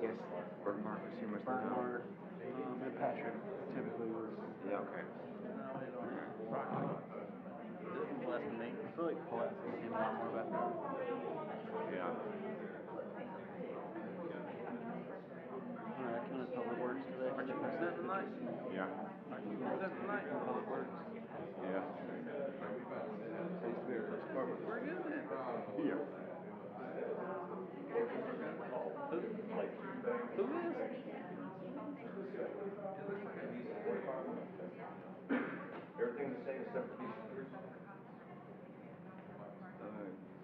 Yes. Birthmark or humorous Birthmark, and Patrick typically was. Yeah, okay. This is less than me. I feel like Pulaski came a lot more back then. Yeah. Alright, coming to Public Works today. Aren't you presenting tonight? Yeah. Aren't you presenting tonight? Public Works. Yeah. I used to be our police department. We're good then. Yeah. Who is? Everything the same except for these three?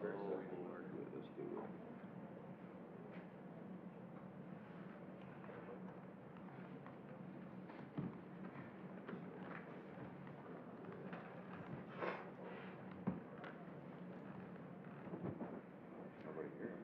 Lord, let's do it. Nobody here.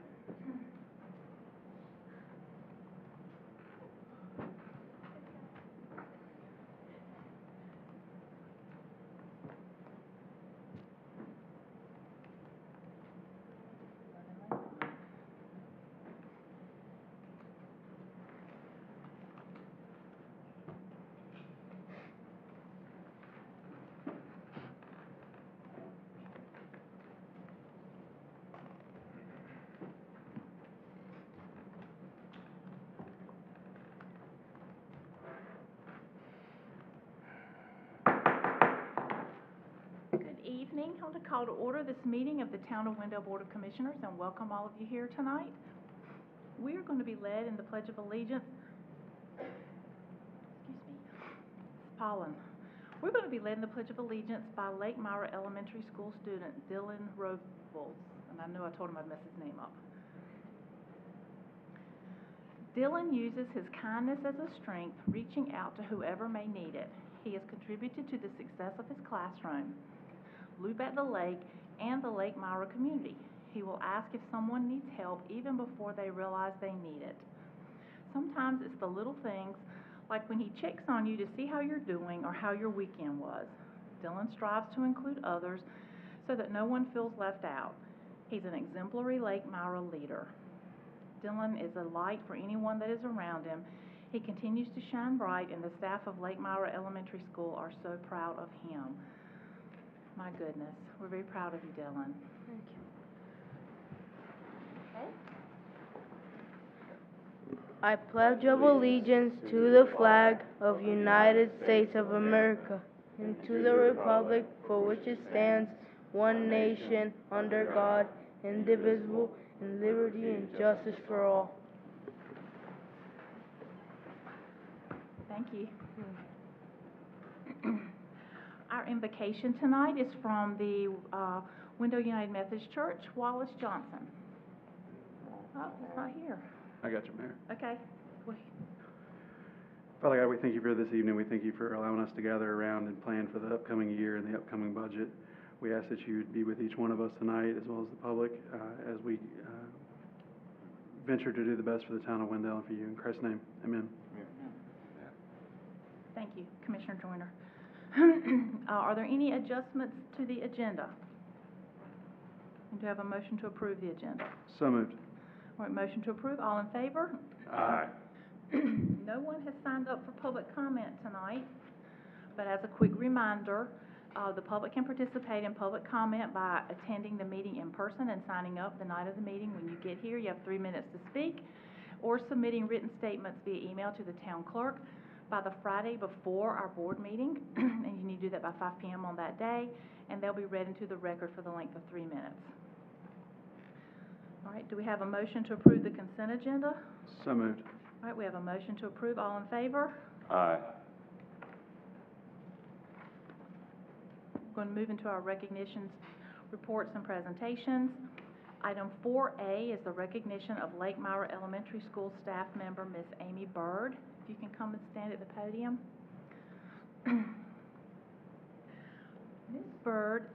Good evening. I want to call to order this meeting of the Town of Wendell Board of Commissioners and welcome all of you here tonight. We are going to be led in the Pledge of Allegiance. Pollen. We're going to be led in the Pledge of Allegiance by Lake Myra Elementary School student Dylan Robles. And I know I told him I'd mess his name up. Dylan uses his kindness as a strength, reaching out to whoever may need it. He has contributed to the success of his classroom, Loop at the Lake, and the Lake Myra community. He will ask if someone needs help even before they realize they need it. Sometimes it's the little things, like when he checks on you to see how you're doing or how your weekend was. Dylan strives to include others so that no one feels left out. He's an exemplary Lake Myra leader. Dylan is a light for anyone that is around him. He continues to shine bright, and the staff of Lake Myra Elementary School are so proud of him. My goodness, we're very proud of you, Dylan. Thank you. Okay. I pledge of allegiance to the flag of United States of America and to the republic for which it stands, one nation, under God, indivisible, in liberty and justice for all. Thank you. Our invocation tonight is from the Wendell United Methodist Church, Wallace Johnson. Oh, he's not here. I got you, Mayor. Okay. Wait. Father God, we thank you for this evening. We thank you for allowing us to gather around and plan for the upcoming year and the upcoming budget. We ask that you would be with each one of us tonight, as well as the public, as we venture to do the best for the town of Wendell and for you. In Christ's name, amen. Thank you, Commissioner Joyner. Are there any adjustments to the agenda? And do you have a motion to approve the agenda? So moved. All right, motion to approve. All in favor? Aye. No one has signed up for public comment tonight, but as a quick reminder, the public can participate in public comment by attending the meeting in person and signing up the night of the meeting. When you get here, you have 3 minutes to speak, or submitting written statements via email to the town clerk by the Friday before our board meeting, and you need to do that by 5 p.m. on that day, and they'll be read into the record for the length of 3 minutes. All right, do we have a motion to approve the consent agenda? So moved. All right, we have a motion to approve. All in favor? Aye. We're going to move into our recognitions, reports, and presentations. Item 4A is the recognition of Lake Myra Elementary School staff member, Miss Amy Bird. If you can come and stand at the podium. Ms. Bird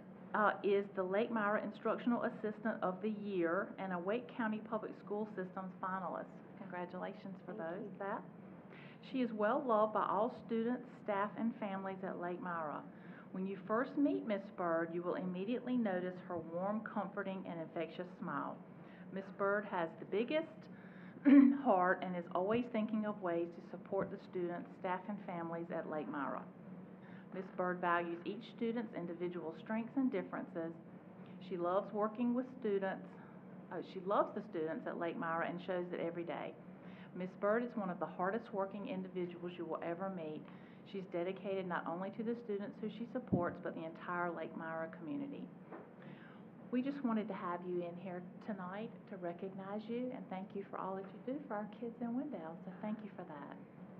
is the Lake Myra Instructional Assistant of the Year and a Wake County Public School Systems finalist. Congratulations for that. She is well loved by all students, staff, and families at Lake Myra. When you first meet Ms. Bird, you will immediately notice her warm, comforting, and infectious smile. Ms. Bird has the biggest heart and is always thinking of ways to support the students, staff, and families at Lake Myra. Ms. Bird values each student's individual strengths and differences. She loves working with students. She loves the students at Lake Myra and shows it every day. Ms. Bird is one of the hardest working individuals you will ever meet. She's dedicated not only to the students who she supports, but the entire Lake Myra community. We just wanted to have you in here tonight to recognize you and thank you for all that you do for our kids in Wendell. So thank you for that.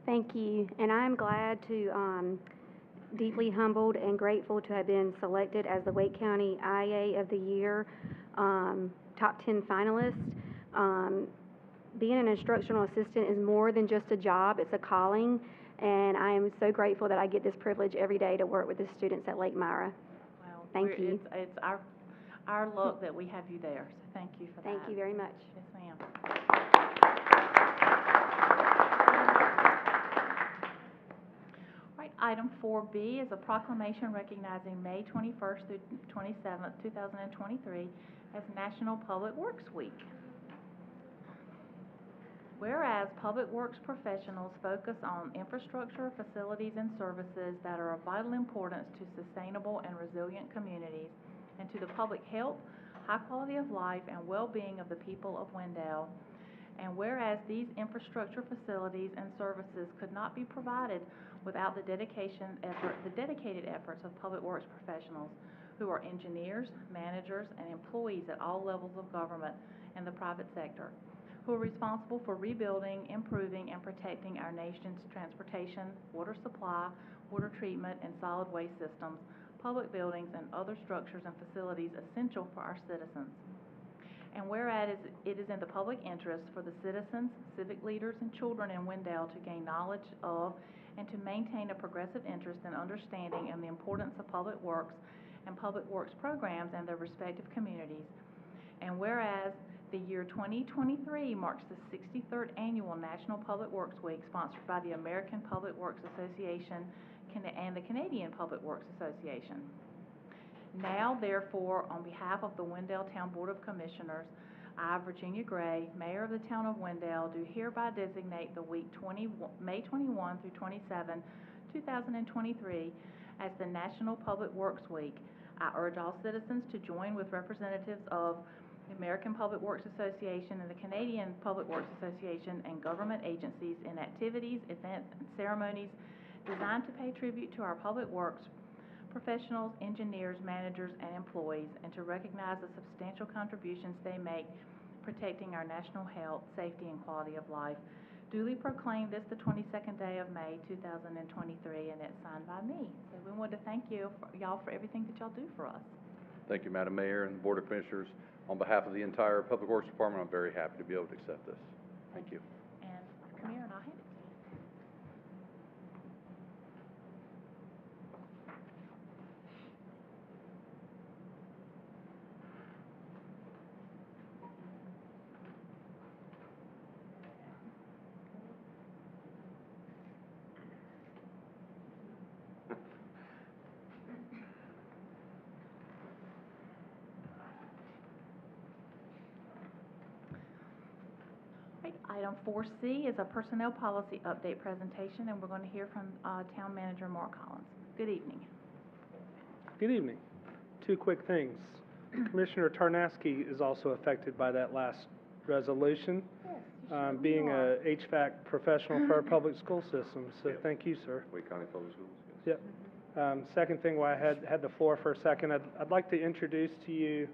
Thank you, and I'm glad to, deeply humbled and grateful to have been selected as the Wake County IA of the Year, top 10 finalist. Being an instructional assistant is more than just a job, it's a calling, and I am so grateful that I get this privilege every day to work with the students at Lake Myra. Well, Thank you. It's our luck that we have you there, so thank you for that. Thank you very much. Yes, ma'am. All right, item 4B is a proclamation recognizing May 21st through 27th, 2023 as National Public Works Week. Whereas public works professionals focus on infrastructure, facilities, and services that are of vital importance to sustainable and resilient communities and to the public health, high quality of life, and well-being of the people of Wendell. And whereas these infrastructure facilities and services could not be provided without the dedicated efforts of public works professionals who are engineers, managers, and employees at all levels of government and the private sector, who are responsible for rebuilding, improving, and protecting our nation's transportation, water supply, water treatment, and solid waste systems, public buildings, and other structures and facilities essential for our citizens. And whereas it is in the public interest for the citizens, civic leaders, and children in Wendell to gain knowledge of and to maintain a progressive interest in understanding and the importance of public works and public works programs in their respective communities. And whereas the year 2023 marks the 63rd annual National Public Works Week sponsored by the American Public Works Association and the Canadian Public Works Association. Now, therefore, on behalf of the Wendell Town Board of Commissioners, I, Virginia Gray, Mayor of the Town of Wendell, do hereby designate the week May 21 through 27, 2023 as the National Public Works Week. I urge all citizens to join with representatives of the American Public Works Association and the Canadian Public Works Association and government agencies in activities, events, and ceremonies designed to pay tribute to our public works professionals, engineers, managers, and employees, and to recognize the substantial contributions they make protecting our national health, safety, and quality of life. Duly proclaimed this the 22nd day of May, 2023, and it's signed by me. So we want to thank y'all for everything that y'all do for us. Thank you, Madam Mayor and the Board of Commissioners. On behalf of the entire Public Works Department, I'm very happy to be able to accept this. Thank you. And come here and I'll hand it to you. Right, item 4C is a personnel policy update presentation, and we're going to hear from Town Manager Mark Collins. Good evening. Good evening. Two quick things. Commissioner Tarnaski is also affected by that last resolution, Yes, being a HVAC professional for our public school system. So Yep. thank you, sir. Wake County Public Schools. Yes. Yep. Second thing, while I had the floor for a second, I'd like to introduce to you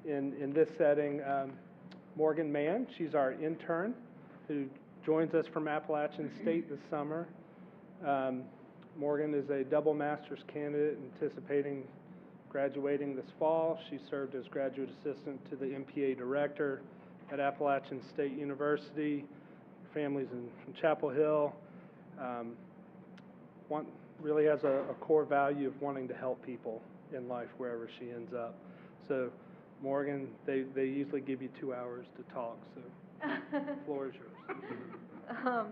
in this setting Morgan Mann. She's our intern who joins us from Appalachian State this summer. Morgan is a double master's candidate anticipating graduating this fall. She served as graduate assistant to the MPA director at Appalachian State University. Families from Chapel Hill. Really has a core value of wanting to help people in life wherever she ends up. So, Morgan, they usually give you 2 hours to talk, so the floor is yours.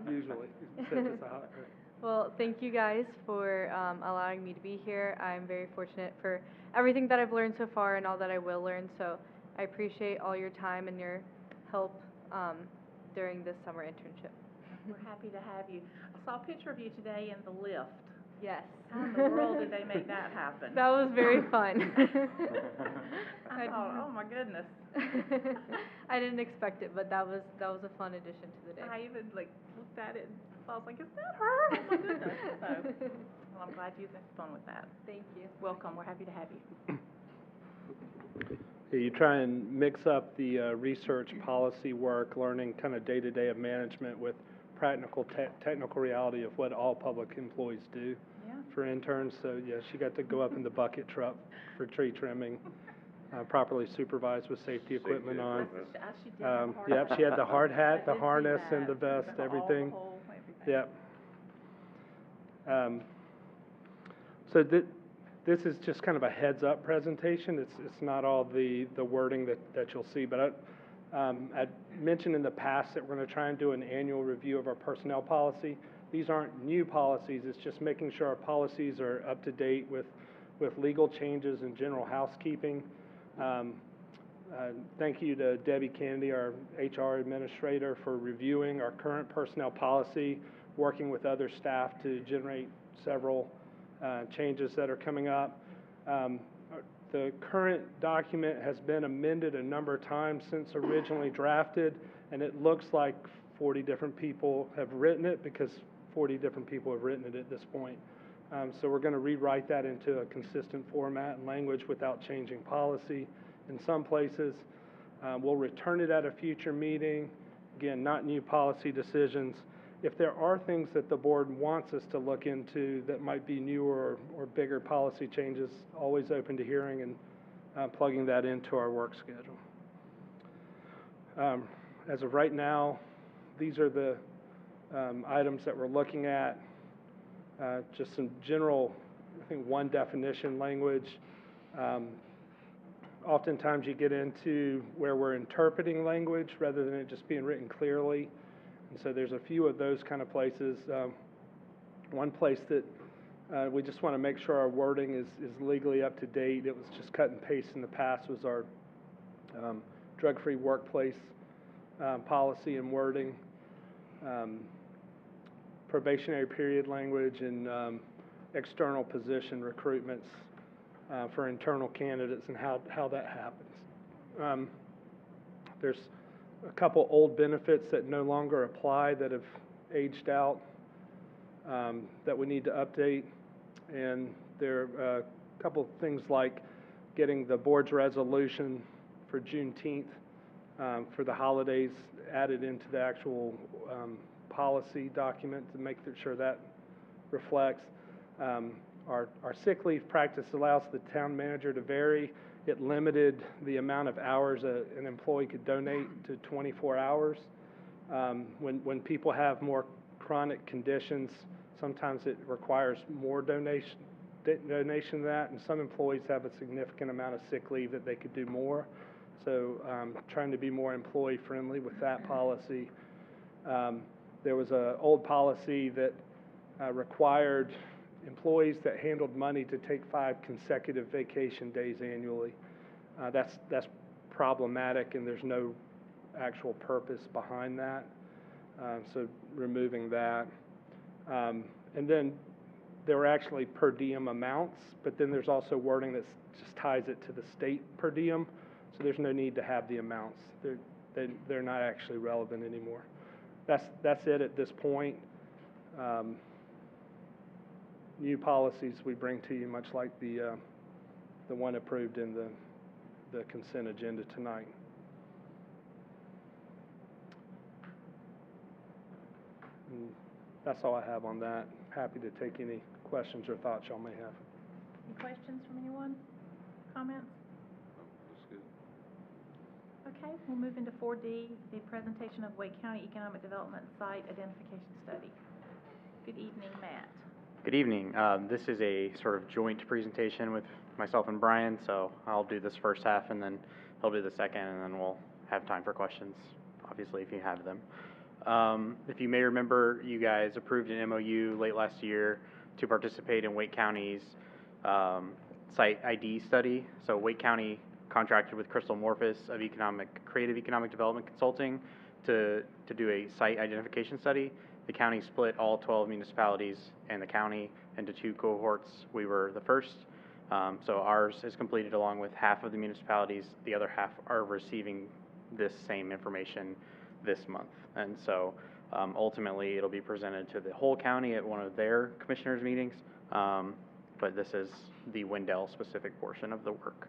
Usually, except it's a hot day. Well, thank you guys for allowing me to be here. I'm very fortunate for everything that I've learned so far and all that I will learn, so I appreciate all your time and your help during this summer internship. We're happy to have you. I saw a picture of you today in the lift. Yes. How in the world did they make that happen? That was very fun. I thought, oh my goodness. I didn't expect it, but that was a fun addition to the day. I even like looked at it and I was like, is that her? Oh my goodness. So, well, I'm glad you had fun with that. Thank you. Welcome. We're happy to have you. Yeah, you try and mix up the research policy work, learning kind of day-to-day of management with practical technical reality of what all public employees do Yeah. for interns. So yeah, she got to go up in the bucket truck for tree trimming, properly supervised with safety equipment on. She did have a hard Yep, hat. she had the hard I hat, the did see harness, that. and the vest, All everything. the whole everything. Yep. So this is just kind of a heads-up presentation. It's not all the wording that you'll see, but I mentioned in the past that we're going to try and do an annual review of our personnel policy. These aren't new policies. It's just making sure our policies are up to date with legal changes and general housekeeping. Thank you to Debbie Kennedy, our HR administrator, for reviewing our current personnel policy, working with other staff to generate several changes that are coming up. The current document has been amended a number of times since originally drafted, and it looks like 40 different people have written it because 40 different people have written it at this point. So we're going to rewrite that into a consistent format and language without changing policy in some places. We'll return it at a future meeting. Again, not new policy decisions. If there are things that the board wants us to look into that might be newer or bigger policy changes, always open to hearing and plugging that into our work schedule. As of right now, these are the items that we're looking at. Just some general, I think, one definition language. Oftentimes you get into where we're interpreting language rather than it just being written clearly. And so there's a few of those kind of places. One place that we just want to make sure our wording is legally up to date. It was just cut and paste in the past, was our drug-free workplace policy and wording, probationary period language, and external position recruitments for internal candidates and how that happens. There's a couple old benefits that no longer apply that have aged out that we need to update, and there are a couple things like getting the board's resolution for Juneteenth for the holidays added into the actual policy document to make sure that reflects. Our sick leave practice allows the town manager to vary. It limited the amount of hours an employee could donate to 24 hours. When people have more chronic conditions, sometimes it requires more donation than that, and some employees have a significant amount of sick leave that they could do more. So trying to be more employee friendly with that policy. There was an old policy that required employees that handled money to take 5 consecutive vacation days annually. That's problematic, and there's no actual purpose behind that. So removing that. And then there were actually per diem amounts, but then there's also wording that just ties it to the state per diem, so there's no need to have the amounts. They're not actually relevant anymore. That's it at this point. New policies we bring to you, much like the one approved in the consent agenda tonight. And that's all I have on that. Happy to take any questions or thoughts y'all may have. Any questions from anyone? Comments? That's good. Okay, we'll move into 4D, the presentation of Wake County Economic Development Site Identification Study. Good evening, Matt. Good evening. This is a sort of joint presentation with myself and Brian, so I'll do this first half and then he'll do the second, and then we'll have time for questions, obviously, if you have them. If you may remember, you guys approved an MOU late last year to participate in Wake County's site ID study. So Wake County contracted with Crystal Morphus of Creative Economic Development Consulting to do a site identification study. The county split all 12 municipalities and the county into 2 cohorts. We were the first. So ours is completed along with half of the municipalities. The other half are receiving this same information this month. And so ultimately it'll be presented to the whole county at one of their commissioners' meetings. But this is the Wendell specific portion of the work.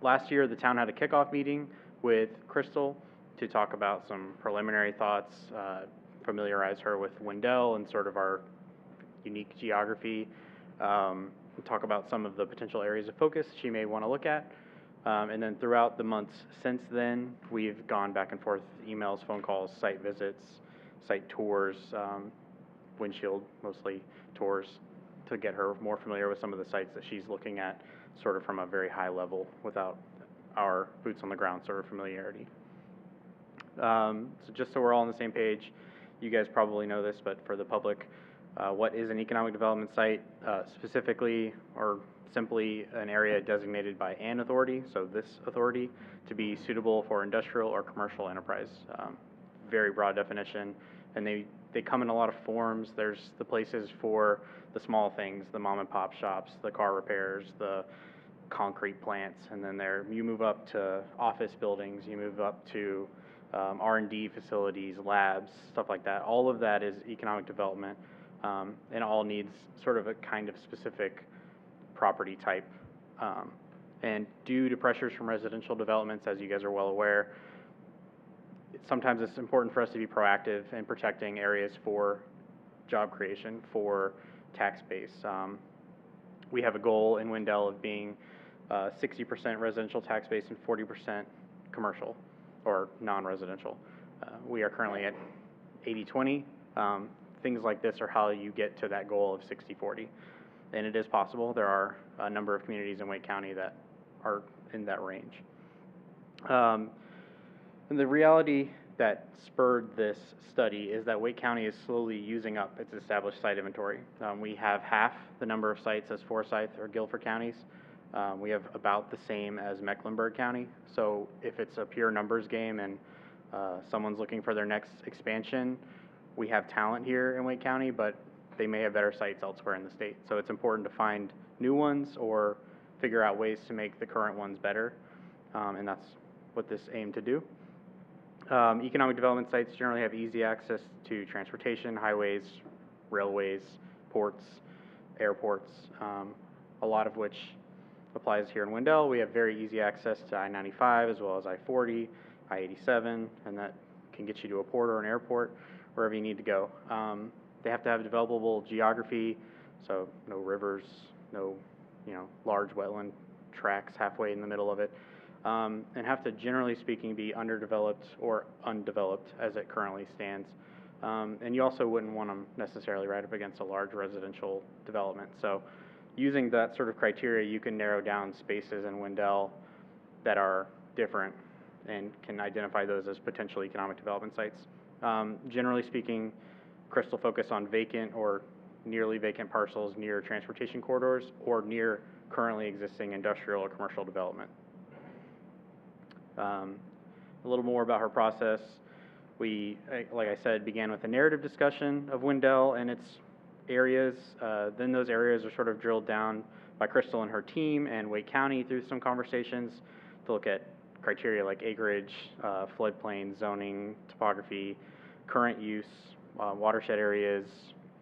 Last year, the town had a kickoff meeting with Crystal to talk about some preliminary thoughts, familiarize her with Wendell and sort of our unique geography, talk about some of the potential areas of focus she may want to look at. And then throughout the months since then, we've gone back and forth, emails, phone calls, site visits, site tours, windshield mostly tours, to get her more familiar with some of the sites that she's looking at, sort of from a very high level without our boots on the ground sort of familiarity. So just so we're all on the same page, you guys probably know this, but for the public, what is an economic development site? Specifically or simply an area designated by an authority, so this authority, to be suitable for industrial or commercial enterprise. Very broad definition, and they come in a lot of forms. There's the places for the small things, the mom and pop shops, the car repairs, the concrete plants, and then you move up to office buildings, you move up to R&D facilities, labs, stuff like that. All of that is economic development, and all needs sort of a kind of specific property type. And due to pressures from residential developments, as you guys are well aware, sometimes it's important for us to be proactive in protecting areas for job creation, for tax base. We have a goal in Wendell of being 60% residential tax base and 40% commercial or non-residential. We are currently at 80-20. Things like this are how you get to that goal of 60-40. And it is possible. There are a number of communities in Wake County that are in that range. And the reality that spurred this study is that Wake County is slowly using up its established site inventory. We have half the number of sites as Forsyth or Guilford counties. We have about the same as Mecklenburg County. So if it's a pure numbers game and someone's looking for their next expansion, we have talent here in Wake County, but they may have better sites elsewhere in the state. So it's important to find new ones or figure out ways to make the current ones better. And that's what this aimed to do. Economic development sites generally have easy access to transportation, highways, railways, ports, airports, a lot of which applies here in Wendell. We have very easy access to I-95 as well as I-40, I-87, and that can get you to a port or an airport, wherever you need to go. They have to have developable geography, so no rivers, no large wetland tracts halfway in the middle of it, and have to, generally speaking, be underdeveloped or undeveloped as it currently stands. And you also wouldn't want them necessarily right up against a large residential development. So using that sort of criteria, you can narrow down spaces in Wendell that are different and can identify those as potential economic development sites. Generally speaking, Crystal focus on vacant or nearly vacant parcels near transportation corridors or near currently existing industrial or commercial development. A little more about her process. We, like I said, began with a narrative discussion of Wendell and its areas. Then those areas are sort of drilled down by Crystal and her team and Wake County through some conversations to look at criteria like acreage, floodplain, zoning, topography, current use, watershed areas,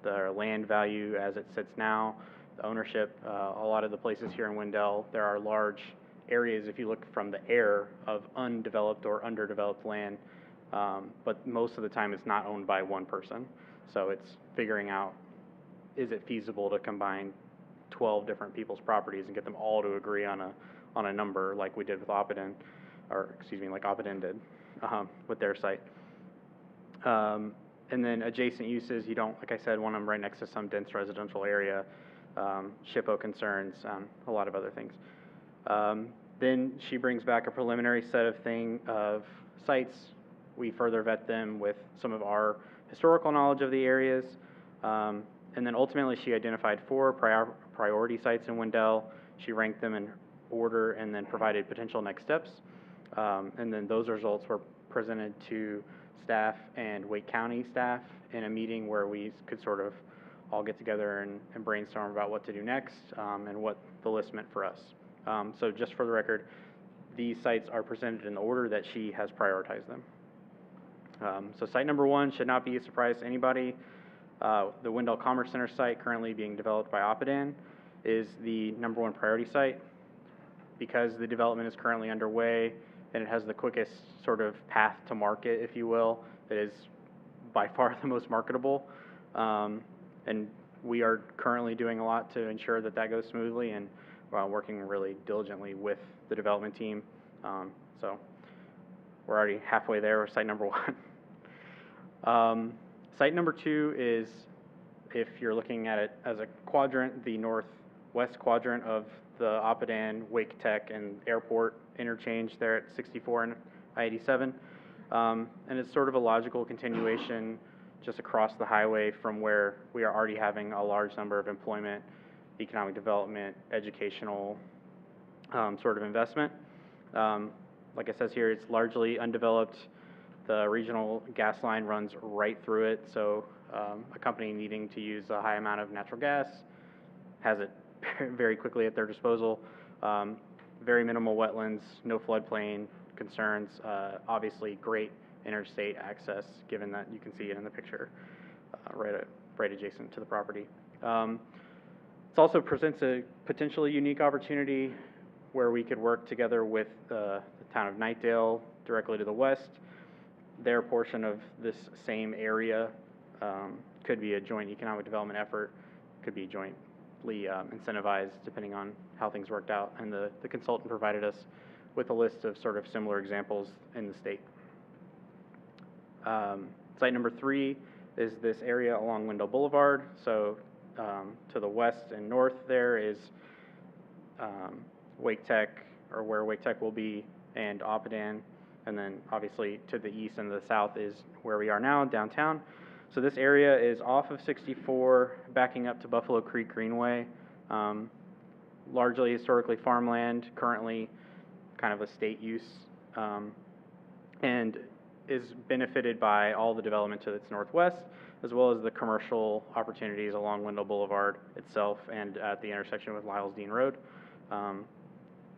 the land value as it sits now, the ownership. A lot of the places here in Wendell, there are large areas, if you look from the air, of undeveloped or underdeveloped land, but most of the time it's not owned by one person. So it's figuring out, is it feasible to combine 12 different people's properties and get them all to agree on a number like we did with Oppidan, or excuse me, like Oppidan did with their site. And then adjacent uses, you don't, like I said, want them right next to some dense residential area, SHPO concerns, a lot of other things. Then she brings back a preliminary set of sites. We further vet them with some of our historical knowledge of the areas. And then ultimately she identified 4 priority sites in Wendell. She ranked them in order and then provided potential next steps. And then those results were presented to staff and Wake County staff in a meeting where we could sort of all get together and brainstorm about what to do next, and what the list meant for us. So just for the record, these sites are presented in the order that she has prioritized them. So site number 1 should not be a surprise to anybody. The Wendell Commerce Center site, currently being developed by Oppidan, is the number 1 priority site because the development is currently underway and it has the quickest sort of path to market, if you will. It is by far the most marketable, and we are currently doing a lot to ensure that that goes smoothly, and working really diligently with the development team. So we're already halfway there with site number 1. Site number 2 is, if you're looking at it as a quadrant, the northwest quadrant of the Oppidan, Wake Tech, and Airport interchange there at 64 and I-87. And it's sort of a logical continuation just across the highway from where we are already having a large number of employment, economic development, educational sort of investment. Like it says here, it's largely undeveloped. The regional gas line runs right through it, so a company needing to use a high amount of natural gas has it very quickly at their disposal. Very minimal wetlands, no floodplain concerns, obviously great interstate access, given that you can see it in the picture right adjacent to the property. It also presents a potentially unique opportunity where we could work together with the town of Knightdale directly to the west. Their portion of this same area could be a joint economic development effort, could be jointly incentivized depending on how things worked out. And the consultant provided us with a list of sort of similar examples in the state. Site number 3 is this area along Wendell Boulevard. So to the west and north there is Wake Tech, or where Wake Tech will be, and Oppidan. And then obviously to the east and the south is where we are now, downtown. So this area is off of 64, backing up to Buffalo Creek Greenway. Largely historically farmland, currently kind of a state use, and is benefited by all the development to its northwest, as well as the commercial opportunities along Wendell Boulevard itself and at the intersection with Lyles Dean Road.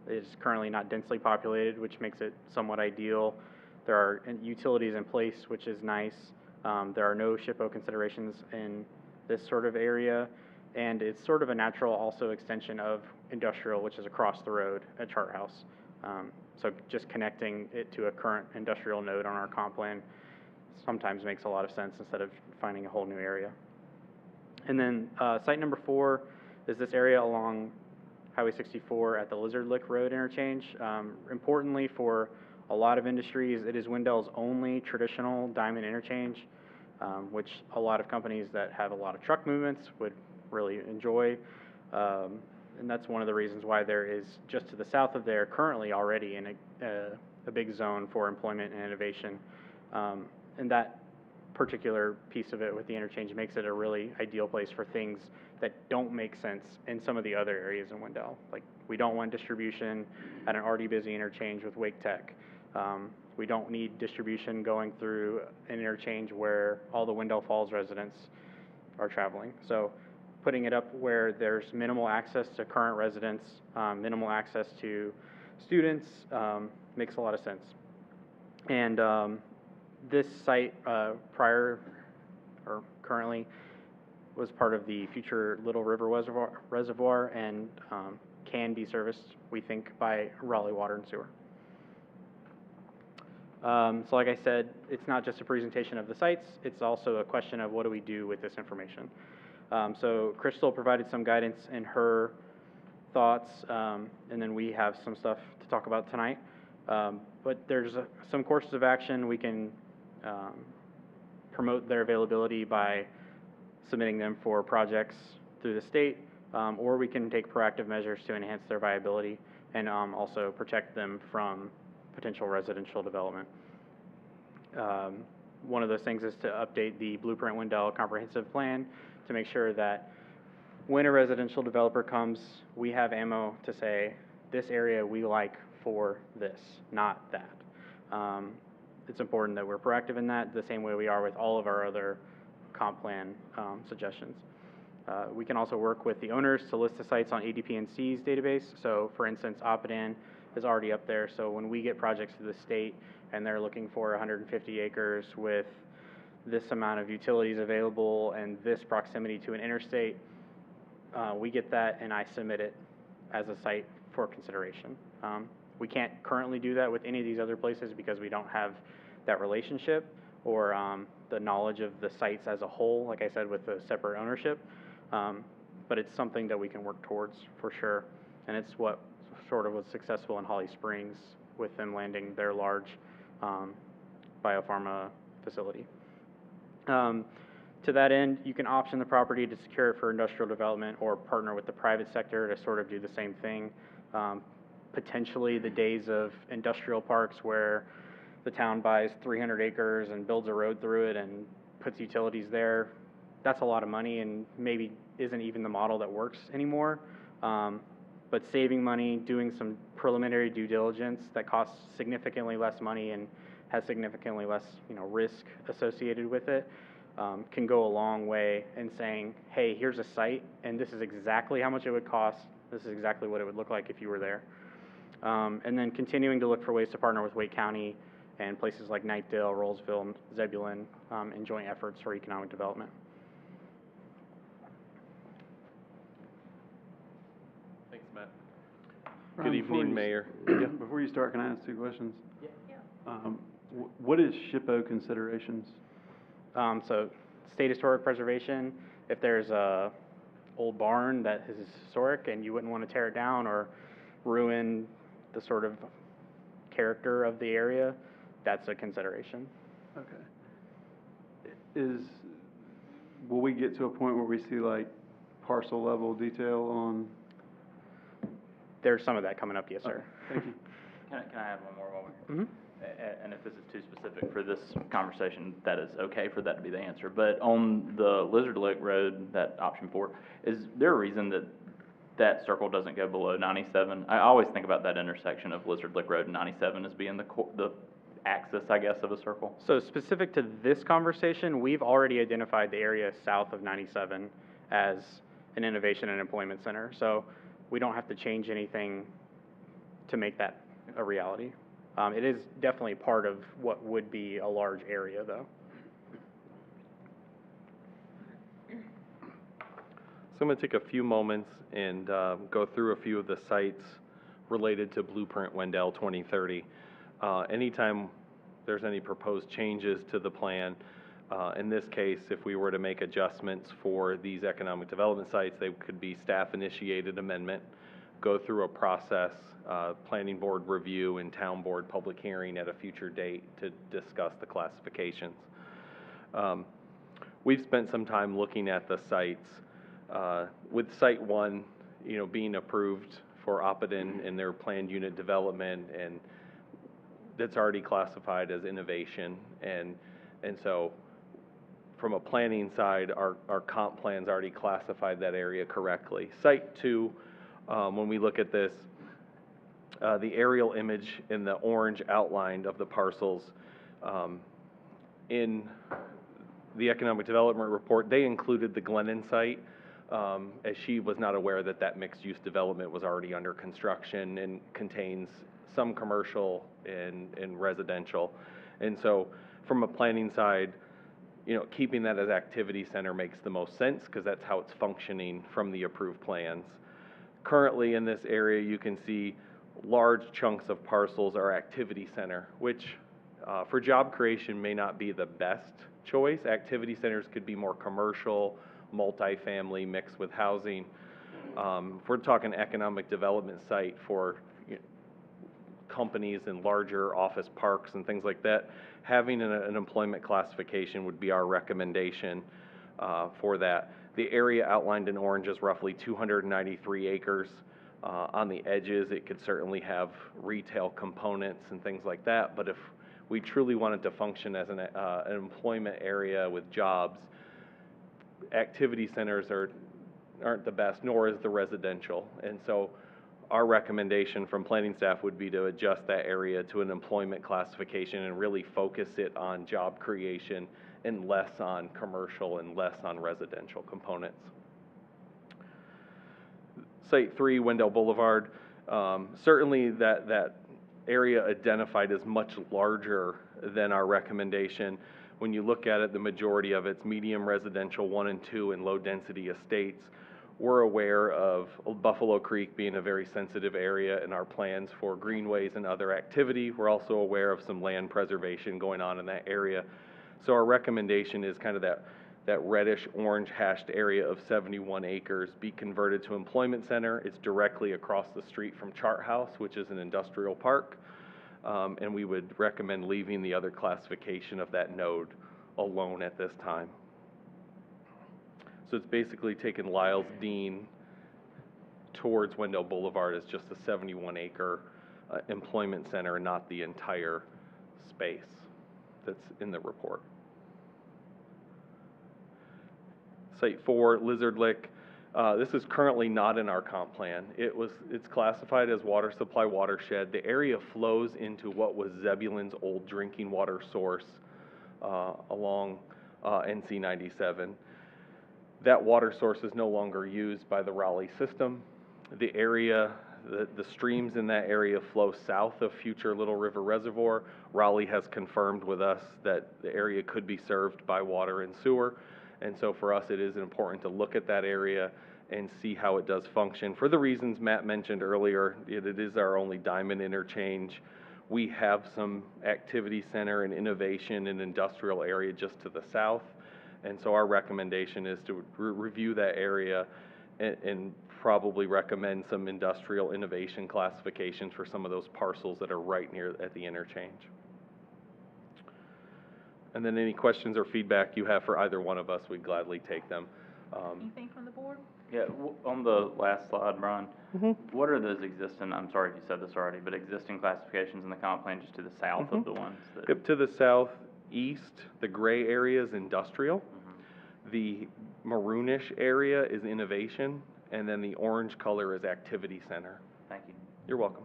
It is currently not densely populated, which makes it somewhat ideal. There are utilities in place, which is nice. There are no SHPO considerations in this sort of area, and it's sort of a natural also extension of industrial, which is across the road at Chart House. So just connecting it to a current industrial node on our comp plan sometimes makes a lot of sense instead of finding a whole new area. And then site number 4 is this area along Highway 64 at the Lizard Lick Road interchange. Importantly for a lot of industries, it is Wendell's only traditional diamond interchange, which a lot of companies that have a lot of truck movements would really enjoy. And that's one of the reasons why there is, just to the south of there, currently already in a big zone for employment and innovation. And that particular piece of it with the interchange makes it a really ideal place for things that don't make sense in some of the other areas in Wendell. Like, we don't want distribution at an already busy interchange with Wake Tech. We don't need distribution going through an interchange where all the Wendell Falls residents are traveling. So putting it up where there's minimal access to current residents, minimal access to students, makes a lot of sense. And this site currently was part of the future Little River Reservoir and can be serviced, we think, by Raleigh Water and Sewer. So like I said, it's not just a presentation of the sites, it's also a question of what do we do with this information. So Crystal provided some guidance in her thoughts, and then we have some stuff to talk about tonight. But there's some courses of action. We can promote their availability by submitting them for projects through the state, or we can take proactive measures to enhance their viability and also protect them from potential residential development. One of those things is to update the Blueprint Wendell comprehensive plan to make sure that when a residential developer comes, we have ammo to say, this area we like for this, not that. it's important that we're proactive in that, the same way we are with all of our other comp plan suggestions. We can also work with the owners to list the sites on ADP&C's database. So for instance, Oppidan is already up there. So when we get projects to the state and they're looking for 150 acres with this amount of utilities available and this proximity to an interstate, we get that and I submit it as a site for consideration. We can't currently do that with any of these other places because we don't have that relationship or the knowledge of the sites as a whole, like I said, with the separate ownership. But it's something that we can work towards for sure. And it's what sort of was successful in Holly Springs with them landing their large biopharma facility. To that end, you can option the property to secure it for industrial development or partner with the private sector to sort of do the same thing. Potentially the days of industrial parks where the town buys 300 acres and builds a road through it and puts utilities there, that's a lot of money and maybe isn't even the model that works anymore. But saving money, doing some preliminary due diligence that costs significantly less money and has significantly less, risk associated with it, can go a long way in saying, hey, here's a site and this is exactly how much it would cost. This is exactly what it would look like if you were there. And then continuing to look for ways to partner with Wake County and places like Knightdale, Rollsville, Zebulon in joint efforts for economic development. Thanks, Matt. Brian, Good before evening, you- Mayor. Before you start, can I ask 2 questions? What is SHPO considerations? So state historic preservation, if there's a old barn that is historic and you wouldn't want to tear it down or ruin the sort of character of the area, that's a consideration. Okay. Will we get to a point where we see like parcel level detail on? There's some of that coming up, yes, sir. Okay, thank you. Can I add one more while we're here? And if this is too specific for this conversation, that is okay for that to be the answer. But on the Lizard Lick Road, that option 4, is there a reason that that circle doesn't go below 97? I always think about that intersection of Lizard Lick Road and 97 as being the axis, I guess, of a circle. So specific to this conversation, we've already identified the area south of 97 as an innovation and employment center. So we don't have to change anything to make that a reality. It is definitely part of what would be a large area, though. So I'm going to take a few moments and go through a few of the sites related to Blueprint Wendell 2030. Anytime there's any proposed changes to the plan, in this case, if we were to make adjustments for these economic development sites, they could be staff-initiated amendment, go through a process, planning board review and town board public hearing at a future date to discuss the classifications. We've spent some time looking at the sites. With Site 1, being approved for Oppidan in their planned unit development, and that's already classified as innovation, and so from a planning side, our comp plan's already classified that area correctly. Site 2, when we look at this, the aerial image in the orange outline of the parcels in the economic development report, they included the Glennon site, as she was not aware that that mixed-use development was already under construction and contains some commercial and residential. And so from a planning side, keeping that as activity center makes the most sense because that's how it's functioning from the approved plans. Currently in this area, you can see large chunks of parcels are activity center, which for job creation may not be the best choice. Activity centers could be more commercial, multifamily, mixed with housing. If we're talking economic development site for companies and larger office parks and things like that, having an employment classification would be our recommendation for that. The area outlined in orange is roughly 293 acres. On the edges, it could certainly have retail components and things like that, but if we truly wanted to function as an employment area with jobs, activity centers aren't the best, nor is the residential. And so our recommendation from planning staff would be to adjust that area to an employment classification and really focus it on job creation and less on commercial and less on residential components. Site 3, Wendell Boulevard, certainly that area identified is much larger than our recommendation. When you look at it, the majority of it's medium residential 1 and 2 and low density estates. We're aware of Buffalo Creek being a very sensitive area in our plans for greenways and other activity. We're also aware of some land preservation going on in that area. So our recommendation is kind of that reddish orange hashed area of 71 acres be converted to employment center. It's directly across the street from Chart House, which is an industrial park. And we would recommend leaving the other classification of that node alone at this time. So it's basically taken Lyles Dean towards Wendell Boulevard as just a 71-acre employment center and not the entire space that's in the report. Site 4, Lizard Lick. This is currently not in our comp plan. It's classified as water supply watershed. The area flows into what was Zebulon's old drinking water source along NC 97. That water source is no longer used by the Raleigh system. The area, the streams in that area flow south of future Little River Reservoir. Raleigh has confirmed with us that the area could be served by water and sewer. And so for us, it is important to look at that area and see how it does function. For the reasons Matt mentioned earlier, it is our only diamond interchange. We have some activity center and innovation and industrial area just to the south. And so our recommendation is to review that area and probably recommend some industrial innovation classifications for some of those parcels that are right near at the interchange. And then any questions or feedback you have for either one of us, we'd gladly take them. Anything from the board? Yeah, on the last slide, Brian, what are those existing, I'm sorry if you said this already, but existing classifications in the comp plan just to the south of the ones that? Yep, to the southeast, the gray area is industrial. The maroonish area is innovation, and then the orange color is activity center. Thank you. You're welcome.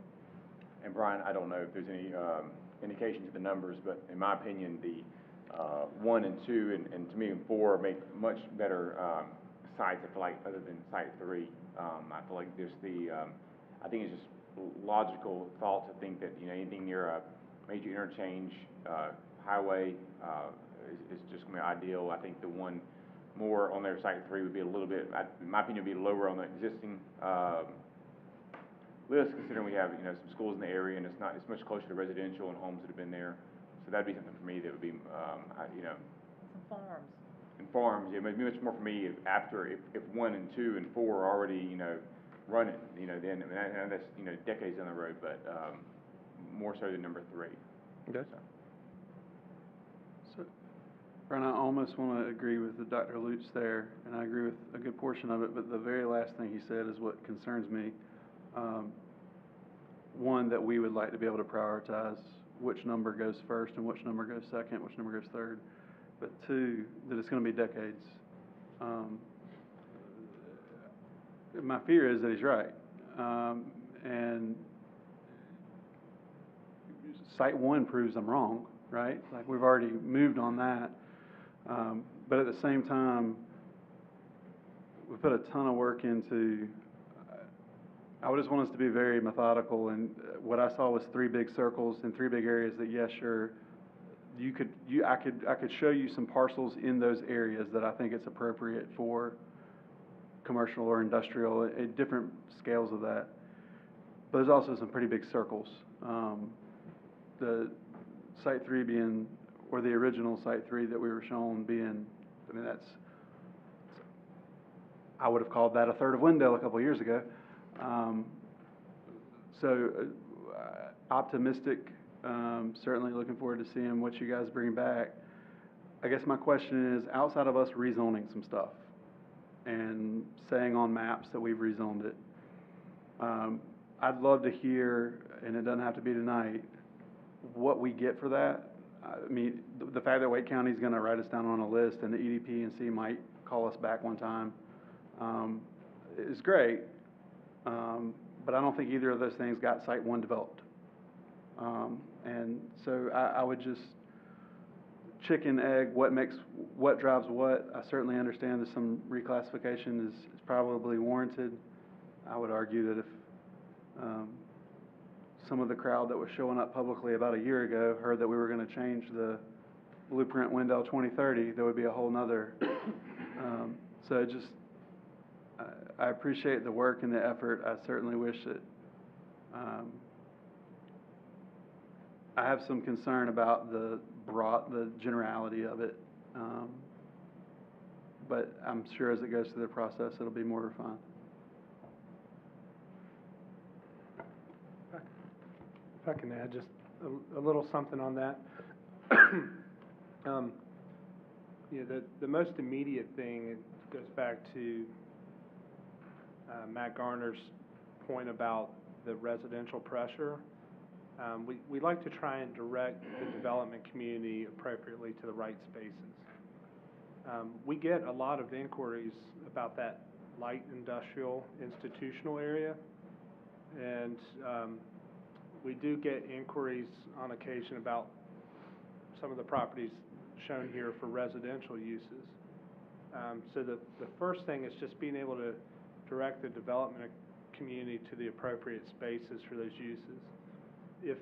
And Brian, I don't know if there's any indication to the numbers, but in my opinion, the 1 and 2 and to me 4 make much better sites, I feel like, other than site 3. I feel like there's I think it's just logical thought to think that, you know, anything near a major interchange, highway, is just going to be ideal. I think the one more on their site 3 would be a little bit, in my opinion, would be lower on the existing list, considering we have, you know, some schools in the area and it's much closer to residential and homes that have been there. So that'd be something for me that would be, you know. Some farms. And farms, yeah, maybe much more for me if 1 and 2 and 4 are already, you know, running, you know, then, I mean, I know that's, you know, decades down the road, but more so than number 3. Okay. So, Brian, I almost want to agree with Dr. Lutz there, and I agree with a good portion of it, but the very last thing he said is what concerns me. One, that we would like to be able to prioritize which number goes first and which number goes second, which number goes third. But 2, that it's going to be decades. My fear is that he's right. And Site 1 proves I'm wrong, right? Like, we've already moved on that. But at the same time, we put a ton of work into, I would just want us to be very methodical, and what I saw was 3 big circles and 3 big areas that, yes, sure, I could show you some parcels in those areas that I think it's appropriate for commercial or industrial at different scales of that. But there's also some pretty big circles. The Site 3 being, or the original Site 3 that we were shown being, I mean, I would have called that a third of Wendell a couple of years ago. Optimistic, certainly looking forward to seeing what you guys bring back. I guess my question is, outside of us rezoning some stuff and saying on maps that we've rezoned it, I'd love to hear, and it doesn't have to be tonight, what we get for that. I mean, the fact that Wake County is going to write us down on a list and the EDP and C might call us back one time is great. but I don't think either of those things got Site 1 developed. And so I would just chicken, egg, what drives what. I certainly understand that some reclassification is probably warranted. I would argue that if some of the crowd that was showing up publicly about a year ago heard that we were going to change the blueprint Wendell 2030, there would be a whole nother. So just, I appreciate the work and the effort. I certainly wish that, I have some concern about the generality of it. But I'm sure as it goes through the process, it'll be more refined. If I can add just a little something on that. The most immediate thing, it goes back to Matt Garner's point about the residential pressure. We like to try and direct the development community appropriately to the right spaces. We get a lot of inquiries about that light industrial institutional area, and we do get inquiries on occasion about some of the properties shown here for residential uses. So the first thing is just being able to direct the development community to the appropriate spaces for those uses. If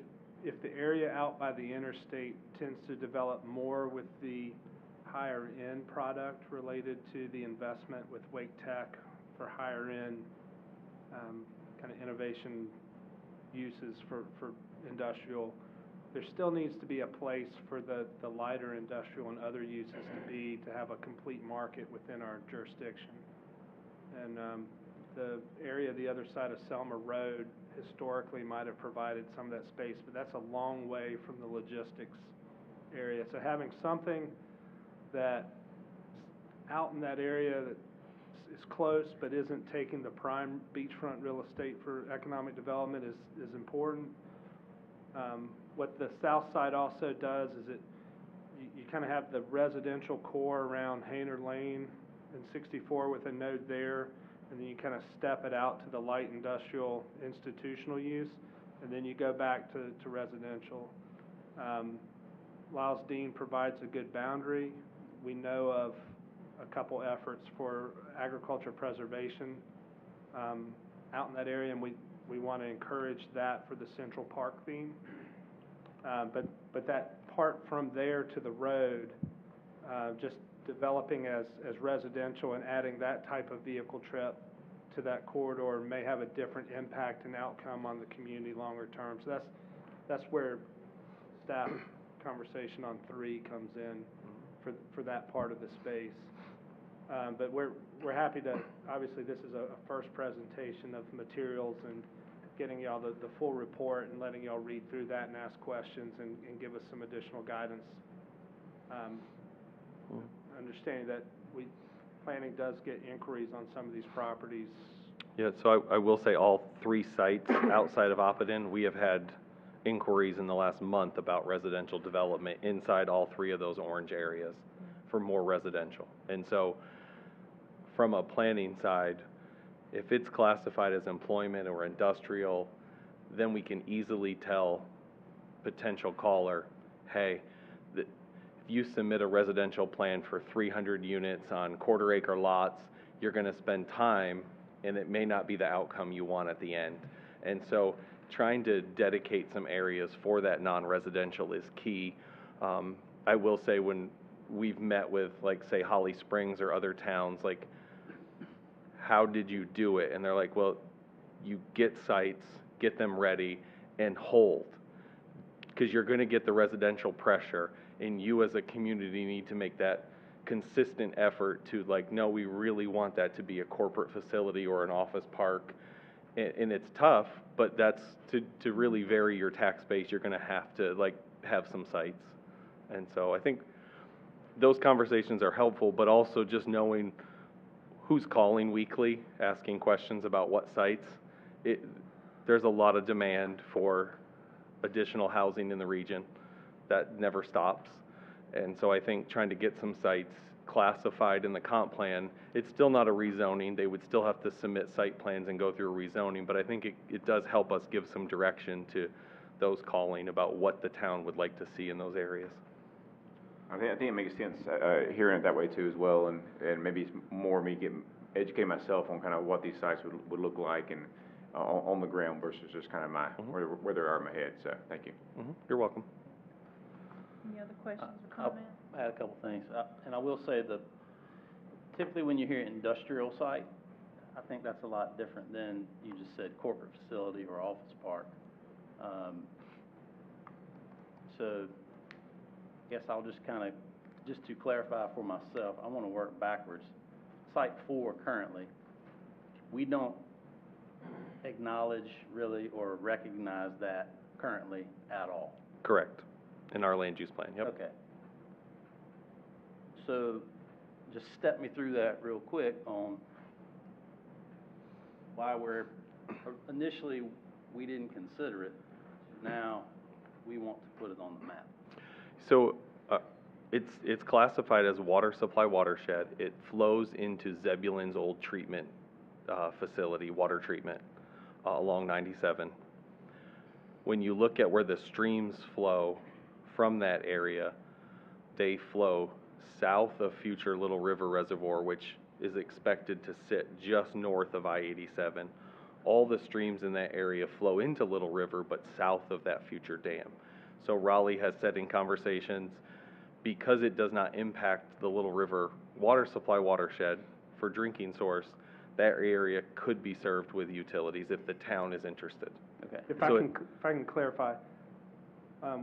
the area out by the interstate tends to develop more with the higher end product related to the investment with Wake Tech for higher end kind of innovation uses for industrial, there still needs to be a place for the lighter industrial and other uses to have a complete market within our jurisdiction. And the area the other side of Selma Road historically might have provided some of that space, but that's a long way from the logistics area. So having something that out in that area that is close but isn't taking the prime beachfront real estate for economic development is important. What the south side also does is you kind of have the residential core around Hainer Lane and 64 with a node there, and then you kind of step it out to the light industrial institutional use, and then you go back to residential. Lyles Dean provides a good boundary. We know of a couple efforts for agriculture preservation out in that area, and we want to encourage that for the Central Park theme. But that part from there to the road, just developing as residential and adding that type of vehicle trip to that corridor may have a different impact and outcome on the community longer term. So that's where staff conversation on 3 comes in for that part of the space. But we're happy to, obviously this is a first presentation of materials and getting y'all the full report and letting y'all read through that and ask questions and give us some additional guidance. Understanding that planning does get inquiries on some of these properties. Yeah, so I will say all 3 sites outside of Oppidan, we have had inquiries in the last month about residential development inside all 3 of those orange areas for more residential. And so from a planning side, if it's classified as employment or industrial, then we can easily tell potential caller, hey, if you submit a residential plan for 300 units on quarter-acre lots, you're going to spend time, and it may not be the outcome you want at the end. And so trying to dedicate some areas for that non-residential is key. I will say when we've met with, like, say, Holly Springs or other towns, like, how did you do it? And they're like, well, you get sites, get them ready, and hold. Because you're going to get the residential pressure, and you as a community need to make that consistent effort to, like, no, we really want that to be a corporate facility or an office park. And it's tough, but that's to really vary your tax base, you're going to have to, like, have some sites. And so I think those conversations are helpful, but also just knowing who's calling weekly, asking questions about what sites. There's a lot of demand for additional housing in the region that never stops. And so I think trying to get some sites classified in the comp plan, it's still not a rezoning. They would still have to submit site plans and go through a rezoning, but I think it does help us give some direction to those calling about what the town would like to see in those areas. I think it makes sense, hearing it that way too as well, and maybe it's more me educating myself on kind of what these sites would look like and, on the ground versus just kind of where they are in my head, so, thank you. You're welcome. Any other questions or comments? I had a couple things, and I will say that typically when you hear industrial site, I think that's a lot different than you just said corporate facility or office park. So I guess I'll just kind of, just to clarify for myself, I want to work backwards. Site 4 currently, we don't acknowledge really or recognize that currently at all. Correct. In our land use plan, yep. Okay. So just step me through that real quick on why initially we didn't consider it, now we want to put it on the map. So, it's classified as water supply watershed. It flows into Zebulon's old treatment, facility, water treatment, along 97. When you look at where the streams flow from that area, they flow south of future Little River Reservoir, which is expected to sit just north of I-87. All the streams in that area flow into Little River, but south of that future dam. So Raleigh has said in conversations, because it does not impact the Little River water supply watershed for drinking source, that area could be served with utilities if the town is interested. Okay. If I can clarify,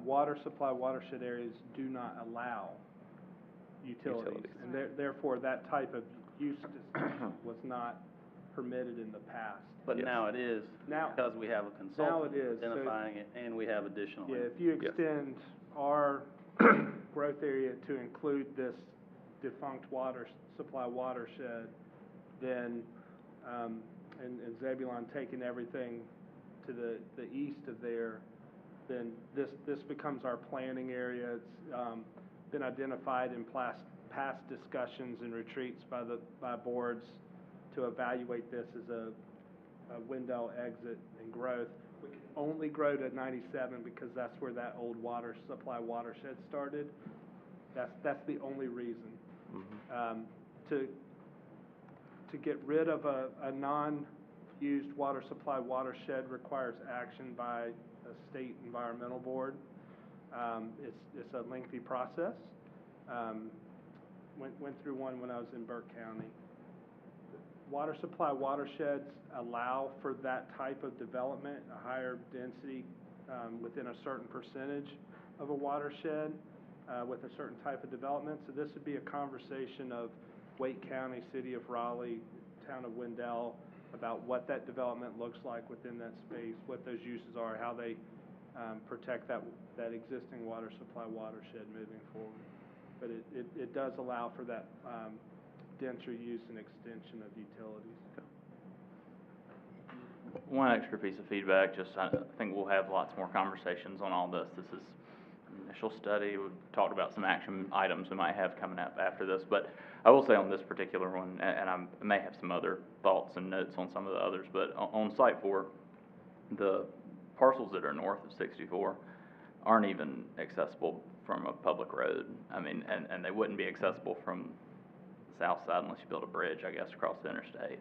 water supply watershed areas do not allow utilities. And therefore, that type of use was not permitted in the past. But Yes. now it is, because we have a consultant identifying it, and we have additional. Yeah, if you extend our growth area to include this defunct water supply watershed, then, and Zebulon taking everything to the east of there, then this becomes our planning area. It's been identified in past discussions and retreats by boards to evaluate this as a Wendell exit and growth. We can only grow to 97 because that's where that old water supply watershed started. That's the only reason. To get rid of a non-used water supply watershed requires action by a state environmental board. It's a lengthy process. Went through one when I was in Burke County. Water supply watersheds allow for that type of development, a higher density within a certain percentage of a watershed with a certain type of development. So this would be a conversation of Wake County, City of Raleigh, Town of Wendell, about what that development looks like within that space, what those uses are, how they protect that existing water supply watershed moving forward. But it does allow for that denser use and extension of utilities. One extra piece of feedback, just I think we'll have lots more conversations on all this. This is an initial study. We've talked about some action items we might have coming up after this, but I will say on this particular one, and I may have some other thoughts and notes on some of the others, but on Site 4, the parcels that are north of 64 aren't even accessible from a public road. I mean, and they wouldn't be accessible from the south side unless you build a bridge, I guess, across the interstate.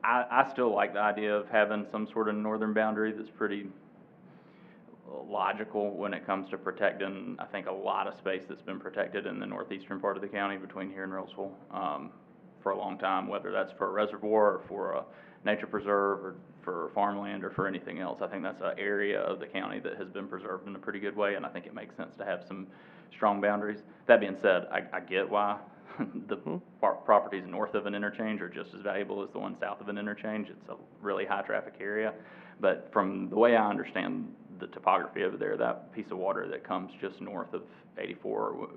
I still like the idea of having some sort of northern boundary that's pretty logical when it comes to protecting, I think, a lot of space that's been protected in the northeastern part of the county between here and Roseville for a long time, whether that's for a reservoir or for a nature preserve or for farmland or for anything else. I think that's an area of the county that has been preserved in a pretty good way, and I think it makes sense to have some strong boundaries. That being said, I get why the properties north of an interchange are just as valuable as the one south of an interchange. It's a really high traffic area, but from the way I understand the topography over there, that piece of water that comes just north of 84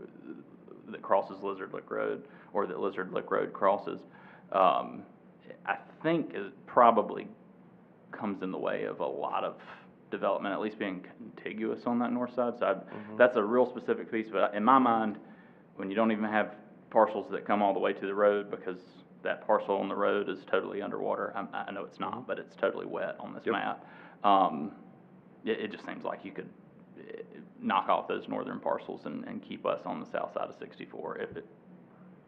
that crosses Lizard Lick Road, or that Lizard Lick Road crosses, I think it probably comes in the way of a lot of development, at least being contiguous on that north side. So that's a real specific piece, but in my mind, when you don't even have parcels that come all the way to the road because that parcel on the road is totally underwater. I know it's not, but it's totally wet on this Yep. map. It just seems like you could knock off those northern parcels and keep us on the south side of 64 if it,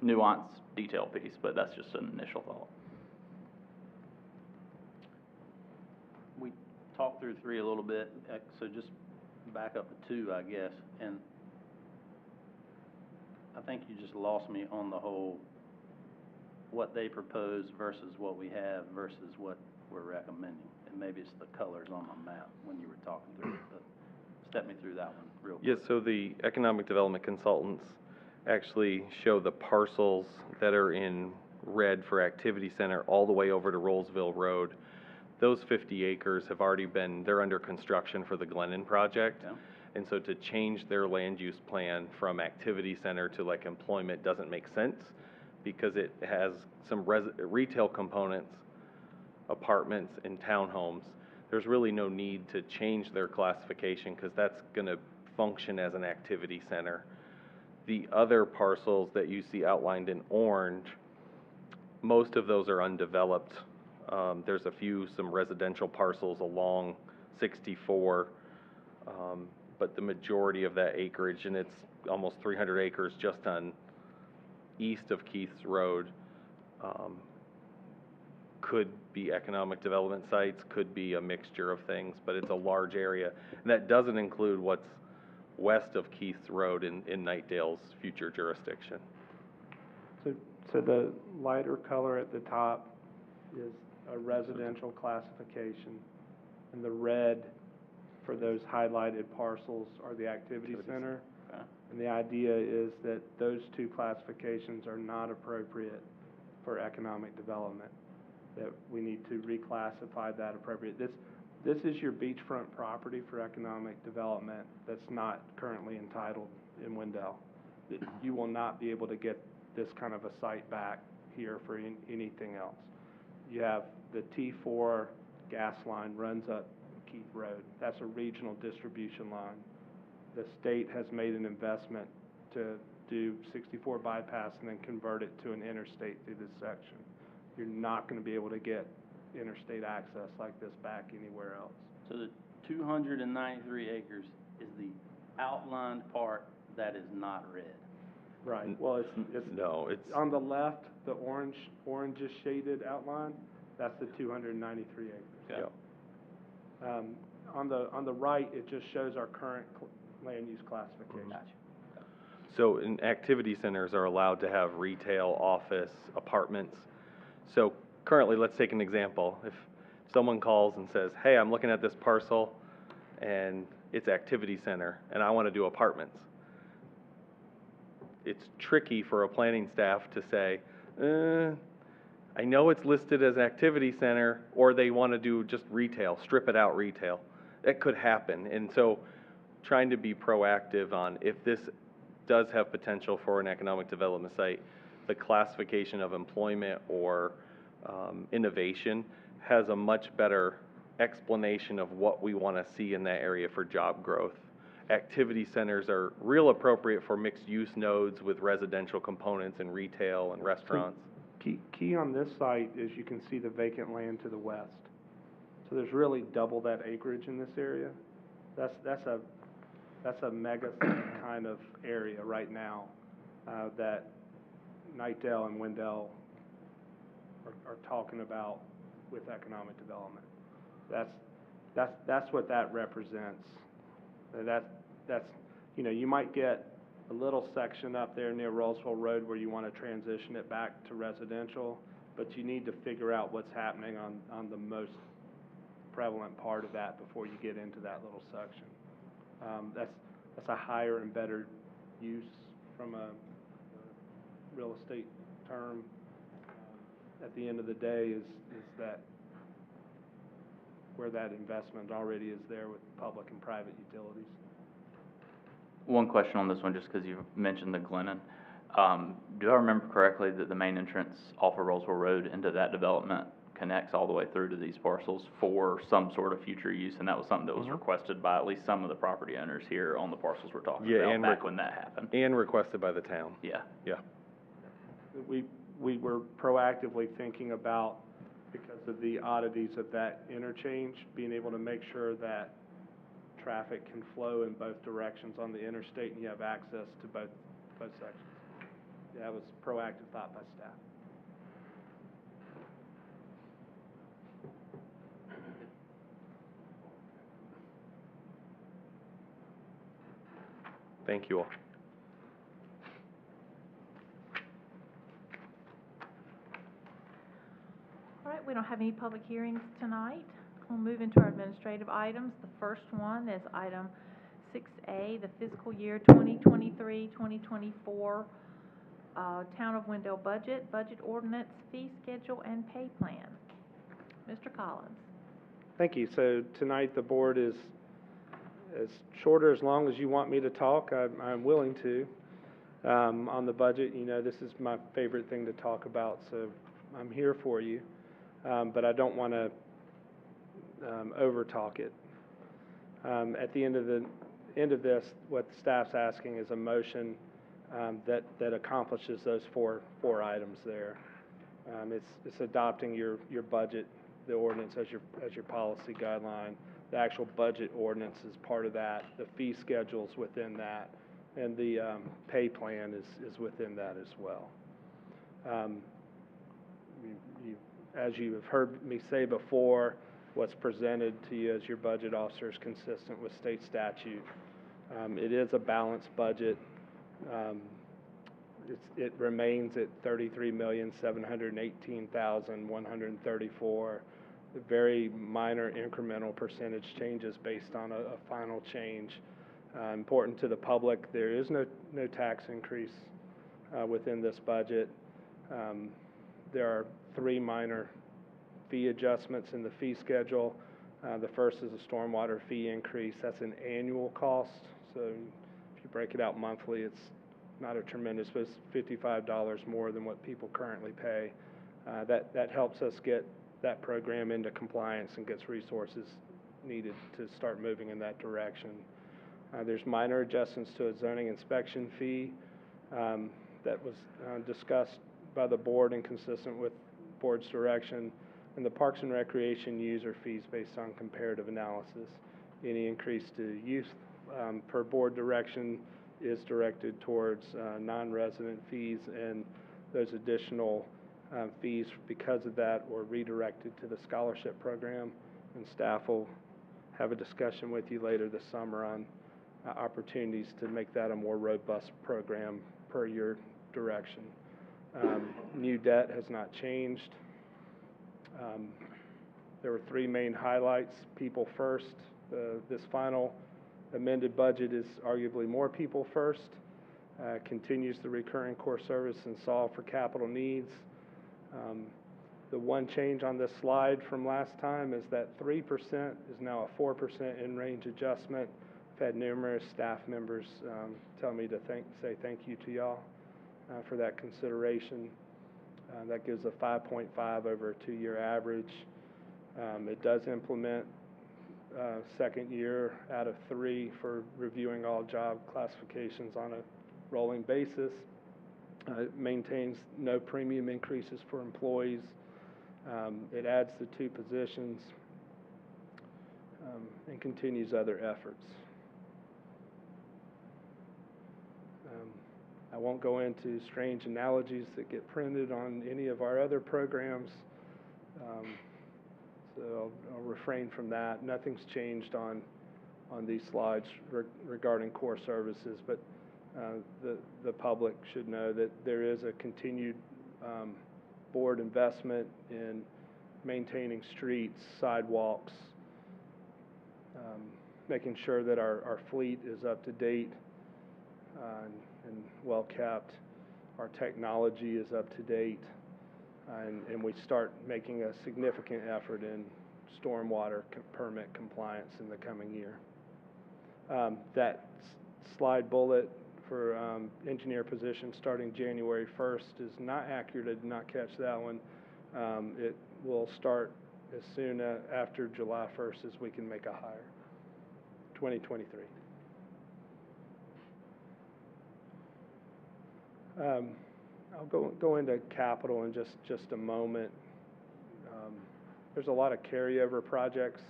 nuanced detail piece, but that's just an initial thought. We talked through 3 a little bit, so just back up to 2, I guess, and I think you just lost me on the whole, what they propose versus what we have versus what we're recommending. And maybe it's the colors on my map when you were talking through it, but step me through that one real quick. Yes, so the economic development consultants actually show the parcels that are in red for activity center all the way over to Rollsville Road. Those 50 acres have already been, they're under construction for the Glennon project. Yeah. And so to change their land use plan from activity center to like employment doesn't make sense because it has some retail components, apartments and townhomes. There's really no need to change their classification because that's going to function as an activity center. The other parcels that you see outlined in orange, most of those are undeveloped. There's a few, some residential parcels along 64, but the majority of that acreage, and it's almost 300 acres just on east of Keith's Road, could be economic development sites, could be a mixture of things, but it's a large area. And that doesn't include what's west of Keith's Road in Nightdale's future jurisdiction. So the lighter color at the top is a residential classification, and the red for those highlighted parcels are the activity center. Okay. And the idea is that those 2 classifications are not appropriate for economic development, that we need to reclassify that appropriate. This is your beachfront property for economic development that's not currently entitled in Wendell. You will not be able to get this kind of a site back here for anything else. You have the T4 gas line runs up Keith Road. That's a regional distribution line. The state has made an investment to do 64 bypass and then convert it to an interstate through this section. You're not going to be able to get interstate access like this back anywhere else. So the 293 acres is the outlined part that is not red. Right. Well, it's No, it's on the left, the orange shaded outline. That's the 293 acres. Okay. yeah. On the right, it just shows our current land use classification. Gotcha. So in activity centers are allowed to have retail, office, apartments. So currently, let's take an example. If someone calls and says, hey, I'm looking at this parcel and it's activity center and I want to do apartments. It's tricky for a planning staff to say, I know it's listed as activity center, or they want to do just retail, strip it out retail. That could happen. And so trying to be proactive on if this does have potential for an economic development site, the classification of employment or innovation has a much better explanation of what we want to see in that area for job growth. Activity centers are real appropriate for mixed-use nodes with residential components and retail and restaurants. Key on this site is you can see the vacant land to the west. So there's really double that acreage in this area. That's a mega kind of area right now that Nightdale and Wendell are talking about with economic development. That's what that represents. That's you might get a little section up there near Rollsville Road where you want to transition it back to residential, but you need to figure out what's happening on the most prevalent part of that before you get into that little section. That's a higher and better use from a real estate term. At the end of the day is that where that investment already is there with public and private utilities. One question on this one, just because you mentioned the Glennon. Do I remember correctly that the main entrance off of Rollsville Road into that development connects all the way through to these parcels for some sort of future use, and that was something that was requested by at least some of the property owners here on the parcels we're talking Yeah, about and back when that happened. And requested by the town. Yeah. Yeah. We were proactively thinking about, because of the oddities of that interchange, being able to make sure that traffic can flow in both directions on the interstate and you have access to both sections. Yeah, it was proactive thought by staff. Thank you all. All right, we don't have any public hearings tonight. We'll move into our administrative items. The first one is item 6A, the fiscal year 2023-2024 Town of Wendell budget ordinance, fee schedule, and pay plan. Mr. Collins. Thank you. So tonight the board is as short or as long as you want me to talk. I'm willing to. On the budget, you know, this is my favorite thing to talk about, so I'm here for you. But I don't want to over-talk it. At the end of this, what the staff's asking is a motion that accomplishes those four items there. It's adopting your budget, the ordinance as your policy guideline. The actual budget ordinance is part of that. The fee schedule's within that, and the pay plan is within that as well. As you have heard me say before, what's presented to you as your budget officer is consistent with state statute. It is a balanced budget. It remains at $33,718,134. Very minor incremental percentage changes based on a final change. Important to the public, there is no tax increase within this budget. There are 3 minor fee adjustments in the fee schedule. The first is a stormwater fee increase. That's an annual cost, so if you break it out monthly, it's not a tremendous, but it's $55 more than what people currently pay. That helps us get that program into compliance and gets resources needed to start moving in that direction. There's minor adjustments to a zoning inspection fee that was discussed by the board and consistent with board's direction, and the Parks and Recreation user fees based on comparative analysis. Any increase to use per board direction is directed towards non-resident fees, and those additional fees because of that were redirected to the scholarship program, and staff will have a discussion with you later this summer on opportunities to make that a more robust program per your direction. New debt has not changed. There were 3 main highlights. People first. This final amended budget is arguably more people first. Continues the recurring core service and solve for capital needs. The one change on this slide from last time is that 3% is now a 4% in-range adjustment. I've had numerous staff members tell me to say thank you to y'all for that consideration. That gives a 5.5 over a 2-year average. It does implement second year out of 3 for reviewing all job classifications on a rolling basis. It maintains no premium increases for employees. It adds the 2 positions and continues other efforts. I won't go into strange analogies that get printed on any of our other programs, so I'll refrain from that. Nothing's changed on these slides regarding core services, but the public should know that there is a continued board investment in maintaining streets, sidewalks, making sure that our fleet is up to date and well kept. Our technology is up to date, and we start making a significant effort in stormwater permit compliance in the coming year. That slide bullet for engineer position starting January 1st is not accurate. I did not catch that one. will start as soon after July 1st as we can make a hire, 2023. I'll go into capital in just a moment. There's a lot of carryover projects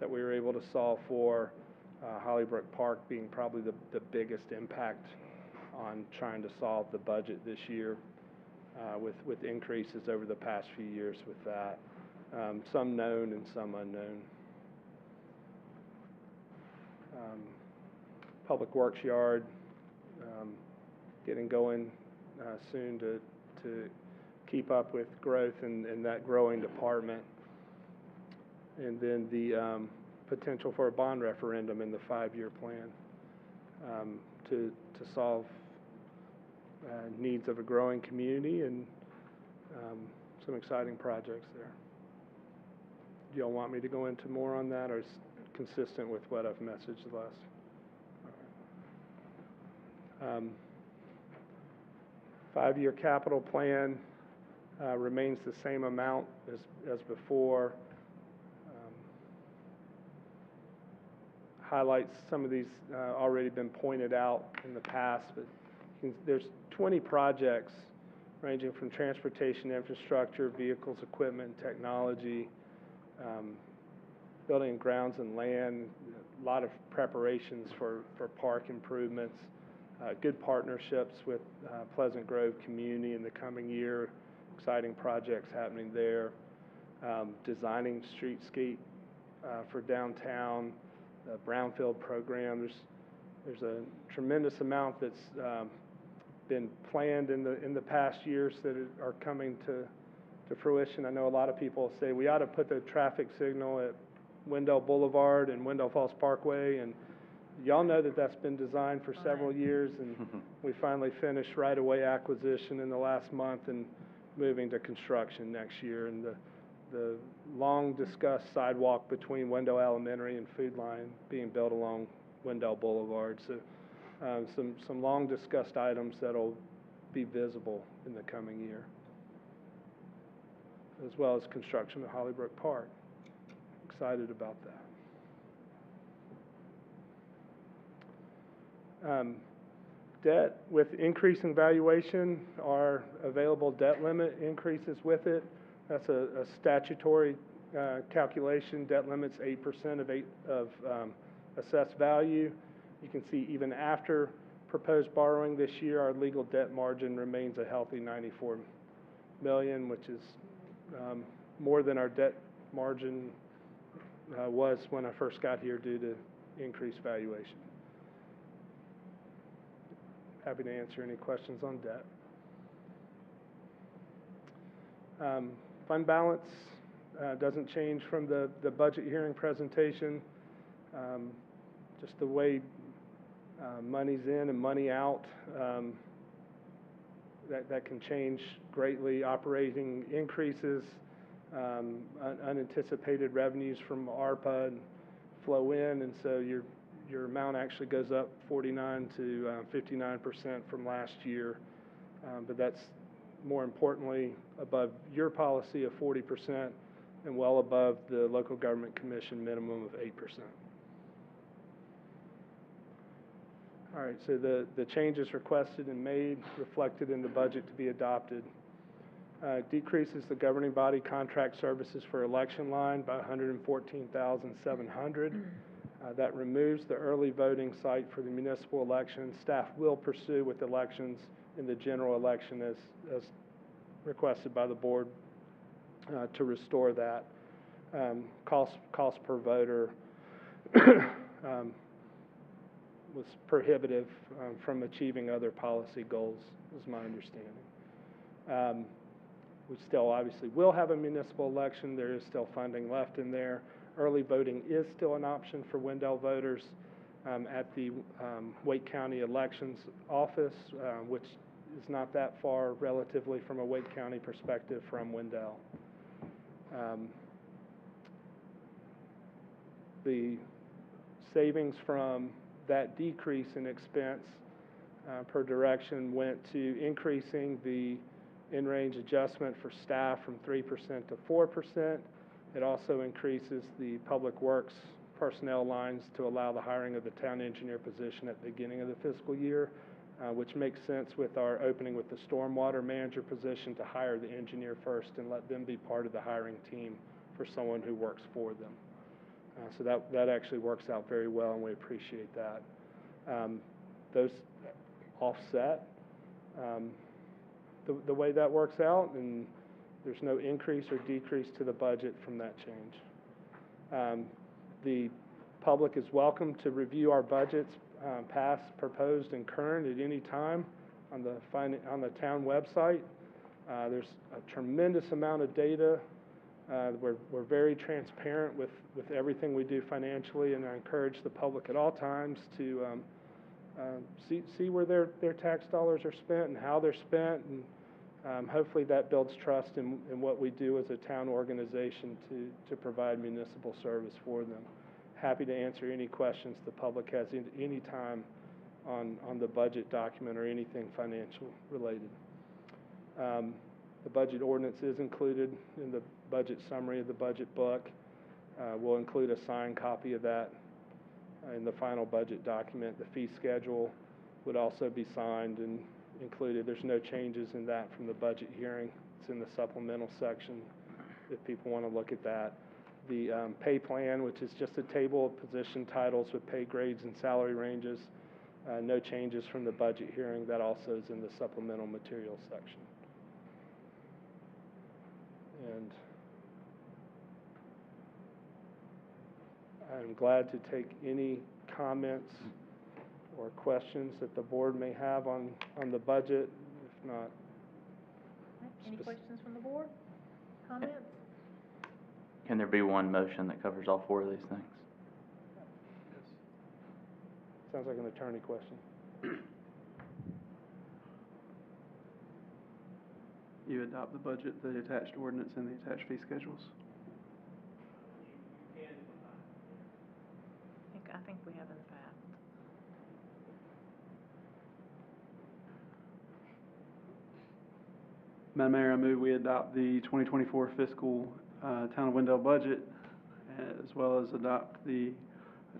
that we were able to solve for, Hollybrook Park being probably the biggest impact on trying to solve the budget this year, with increases over the past few years with that. Some known and some unknown. Public Works Yard, getting going soon to keep up with growth in that growing department. And then the potential for a bond referendum in the 5-year plan to solve needs of a growing community and some exciting projects there. Do y'all want me to go into more on that, or is it consistent with what I've messaged the last? All right. 5-year capital plan remains the same amount as before. Highlights some of these already been pointed out in the past, but there's 20 projects ranging from transportation infrastructure, vehicles, equipment, technology, building and grounds and land, a lot of preparations for park improvements, good partnerships with Pleasant Grove community in the coming year, exciting projects happening there, designing streetscape for downtown, the brownfield program. There's a tremendous amount that's been planned in the past years that are coming to fruition. I know a lot of people say we ought to put the traffic signal at Wendell Boulevard and Wendell Falls Parkway, and y'all know that that's been designed for several years, and we finally finished right-of-way acquisition in the last month and moving to construction next year. And the long-discussed sidewalk between Wendell Elementary and Food Line being built along Wendell Boulevard. So some long-discussed items that'll be visible in the coming year, as well as construction at Hollybrook Park. Excited about that. Debt, with increasing valuation, our available debt limit increases with it. That's a statutory calculation. Debt limit's 8% of assessed value. You can see even after proposed borrowing this year, our legal debt margin remains a healthy $94 million, which is more than our debt margin was when I first got here due to increased valuation. Happy to answer any questions on debt. Fund balance doesn't change from the budget hearing presentation. Just the way money's in and money out, that can change greatly. Operating increases, unanticipated revenues from ARPA and flow in, and so your amount actually goes up 49 to 59% from last year. But that's more importantly above your policy of 40% and well above the local government commission minimum of 8%. All right, so the changes requested and made reflected in the budget to be adopted. Decreases the governing body contract services for election line by $114,700. That removes the early voting site for the municipal election. Staff will pursue with elections in the general election as requested by the board to restore that. Cost per voter was prohibitive from achieving other policy goals, is my understanding. We still obviously will have a municipal election. There is still funding left in there. Early voting is still an option for Wendell voters at the Wake County Elections Office, which is not that far relatively from a Wake County perspective from Wendell. The savings from that decrease in expense per direction went to increasing the in-range adjustment for staff from 3% to 4%. It also increases the public works personnel lines to allow the hiring of the town engineer position at the beginning of the fiscal year, which makes sense with our opening with the stormwater manager position to hire the engineer first and let them be part of the hiring team for someone who works for them. So that actually works out very well, and we appreciate that. Those offset the way that works out, and there's no increase or decrease to the budget from that change. The public is welcome to review our budgets, past, proposed, and current at any time on the town website. There's a tremendous amount of data. We're very transparent with everything we do financially, and I encourage the public at all times to see where their tax dollars are spent and how they're spent, and hopefully that builds trust in what we do as a town organization to provide municipal service for them. Happy to answer any questions the public has any time on the budget document or anything financial related. The budget ordinance is included in the budget summary of the budget book. We'll include a signed copy of that in the final budget document. The fee schedule would also be signed and included. There's no changes in that from the budget hearing. It's in the supplemental section if people want to look at that. The pay plan, which is just a table of position titles with pay grades and salary ranges. No changes from the budget hearing. That also is in the supplemental materials section. And I'm glad to take any comments or questions that the board may have on the budget. If not, Any questions from the board? Comments? Can there be one motion that covers all four of these things? sounds like an attorney question. You adopt the budget, the attached ordinance, and the attached fee schedules. I think we have in the past. Madam Mayor, I move we adopt the 2024 fiscal Town of Wendell budget, as well as adopt the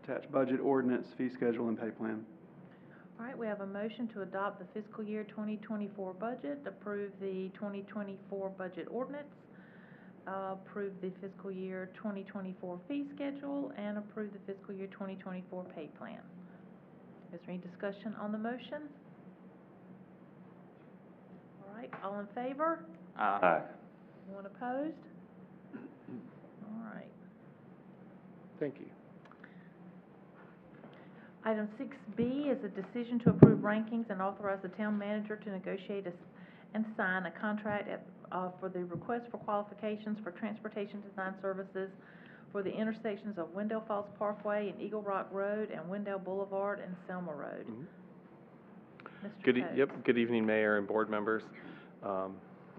attached budget ordinance, fee schedule, and pay plan. All right, we have a motion to adopt the fiscal year 2024 budget, approve the 2024 budget ordinance, approve the fiscal year 2024 fee schedule, and approve the fiscal year 2024 pay plan. Is there any discussion on the motion? All right, all in favor? Aye. Anyone opposed? All right. Thank you. Item 6B is a decision to approve rankings and authorize the town manager to negotiate and sign a contract for the request for qualifications for transportation design services for the intersections of Wendell Falls Parkway and Eagle Rock Road and Wendell Boulevard and Selma Road. Mr. Coates. Good evening, Mayor and board members.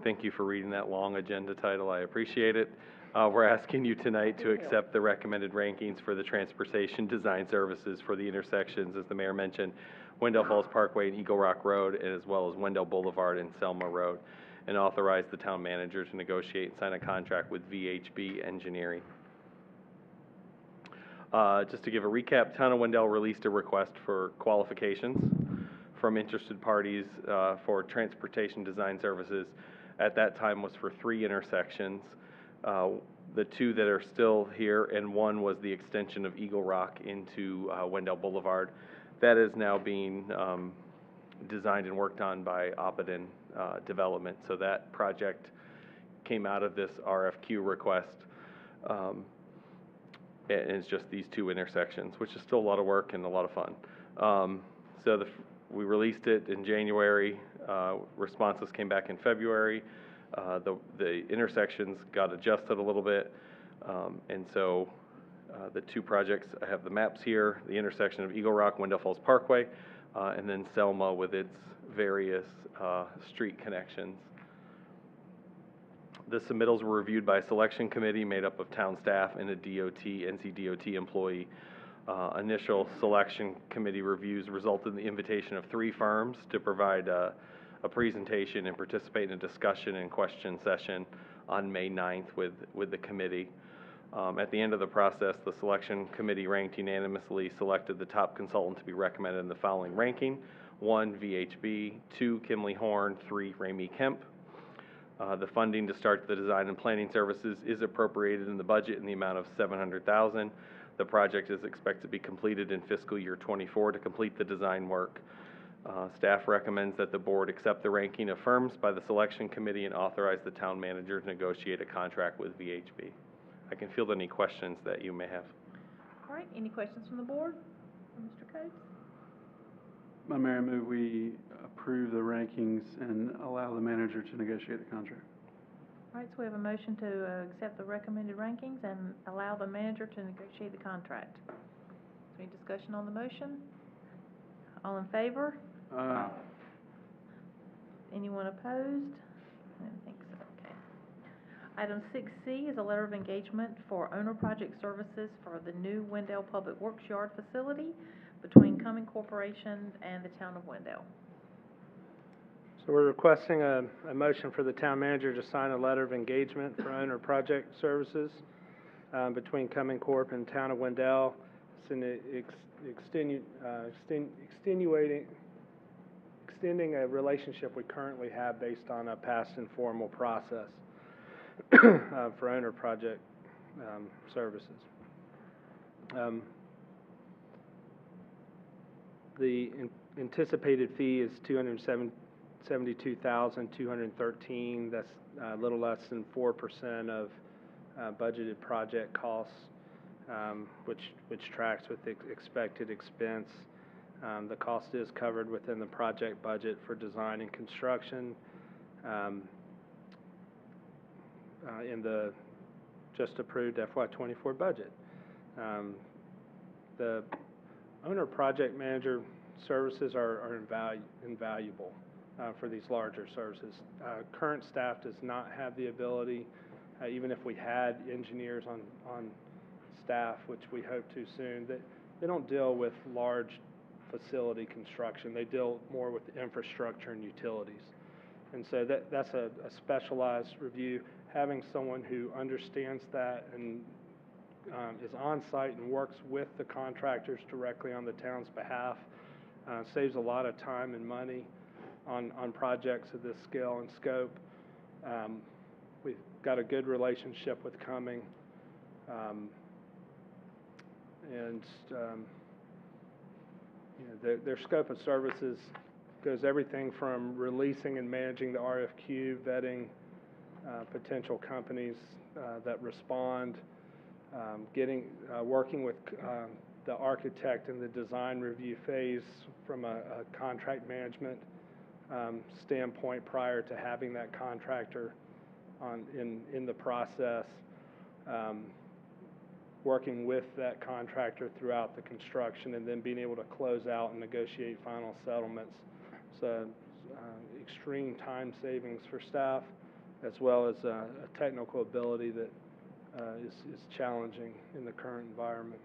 Thank you for reading that long agenda title. I appreciate it. We're asking you tonight to accept the recommended rankings for the transportation design services for the intersections, as the mayor mentioned, Wendell Falls Parkway and Eagle Rock Road, and as well as Wendell Boulevard and Selma Road, and authorize the town manager to negotiate and sign a contract with VHB Engineering. Just to give a recap, Town of Wendell released a request for qualifications from interested parties for transportation design services. At that time was for 3 intersections. The 2 that are still here, and 1 was the extension of Eagle Rock into Wendell Boulevard. That is now being designed and worked on by Oppidan Development. So that project came out of this RFQ request. And it's just these 2 intersections, which is still a lot of work and a lot of fun. We released it in January. Responses came back in February. The intersections got adjusted a little bit, and so the 2 projects, I have the maps here, the intersection of Eagle Rock, Wendell Falls Parkway, and then Selma with its various street connections. The submittals were reviewed by a selection committee made up of town staff and a NCDOT employee. Initial selection committee reviews resulted in the invitation of 3 firms to provide a presentation and participate in a discussion and question session on May 9th with the committee. At the end of the process, the selection committee ranked unanimously selected the top consultant to be recommended in the following ranking: 1, VHB, 2, Kimley Horn, 3, Ramey Kemp. The funding to start the design and planning services is appropriated in the budget in the amount of $700,000. The project is expected to be completed in fiscal year '24 to complete the design work. Staff recommends that the board accept the ranking of firms by the selection committee and authorize the town manager to negotiate a contract with VHB. I can field any questions that you may have. All right, any questions from the board? From Mr. Coates? Madam Mayor, I move we approve the rankings and allow the manager to negotiate the contract. All right, so we have a motion to accept the recommended rankings and allow the manager to negotiate the contract. Is there any discussion on the motion? All in favor? Anyone opposed? I don't think so, okay. Item 6C is a letter of engagement for owner project services for the new Wendell Public Works Yard facility between Cumming Corporation and the town of Wendell. So we're requesting a motion for the town manager to sign a letter of engagement for owner project services between Cumming Corp and town of Wendell. It's an extending a relationship we currently have based on a past informal process for owner project services. The anticipated fee is $272,213. That's a little less than 4% of budgeted project costs, which tracks with the expected expense. The cost is covered within the project budget for design and construction in the just approved FY24 budget. The owner project manager services are invaluable for these larger services. Current staff does not have the ability, even if we had engineers on staff, which we hope to soon, that they don't deal with large facility construction. They deal more with infrastructure and utilities. And so that's a specialized review. Having someone who understands that and is on site and works with the contractors directly on the town's behalf saves a lot of time and money on projects of this scale and scope. We've got a good relationship with Cumming, their scope of services goes everything from releasing and managing the RFQ, vetting potential companies that respond, working with the architect in the design review phase from a contract management standpoint prior to having that contractor in the process, working with that contractor throughout the construction, and then being able to close out and negotiate final settlements. So extreme time savings for staff, as well as a technical ability that is challenging in the current environment.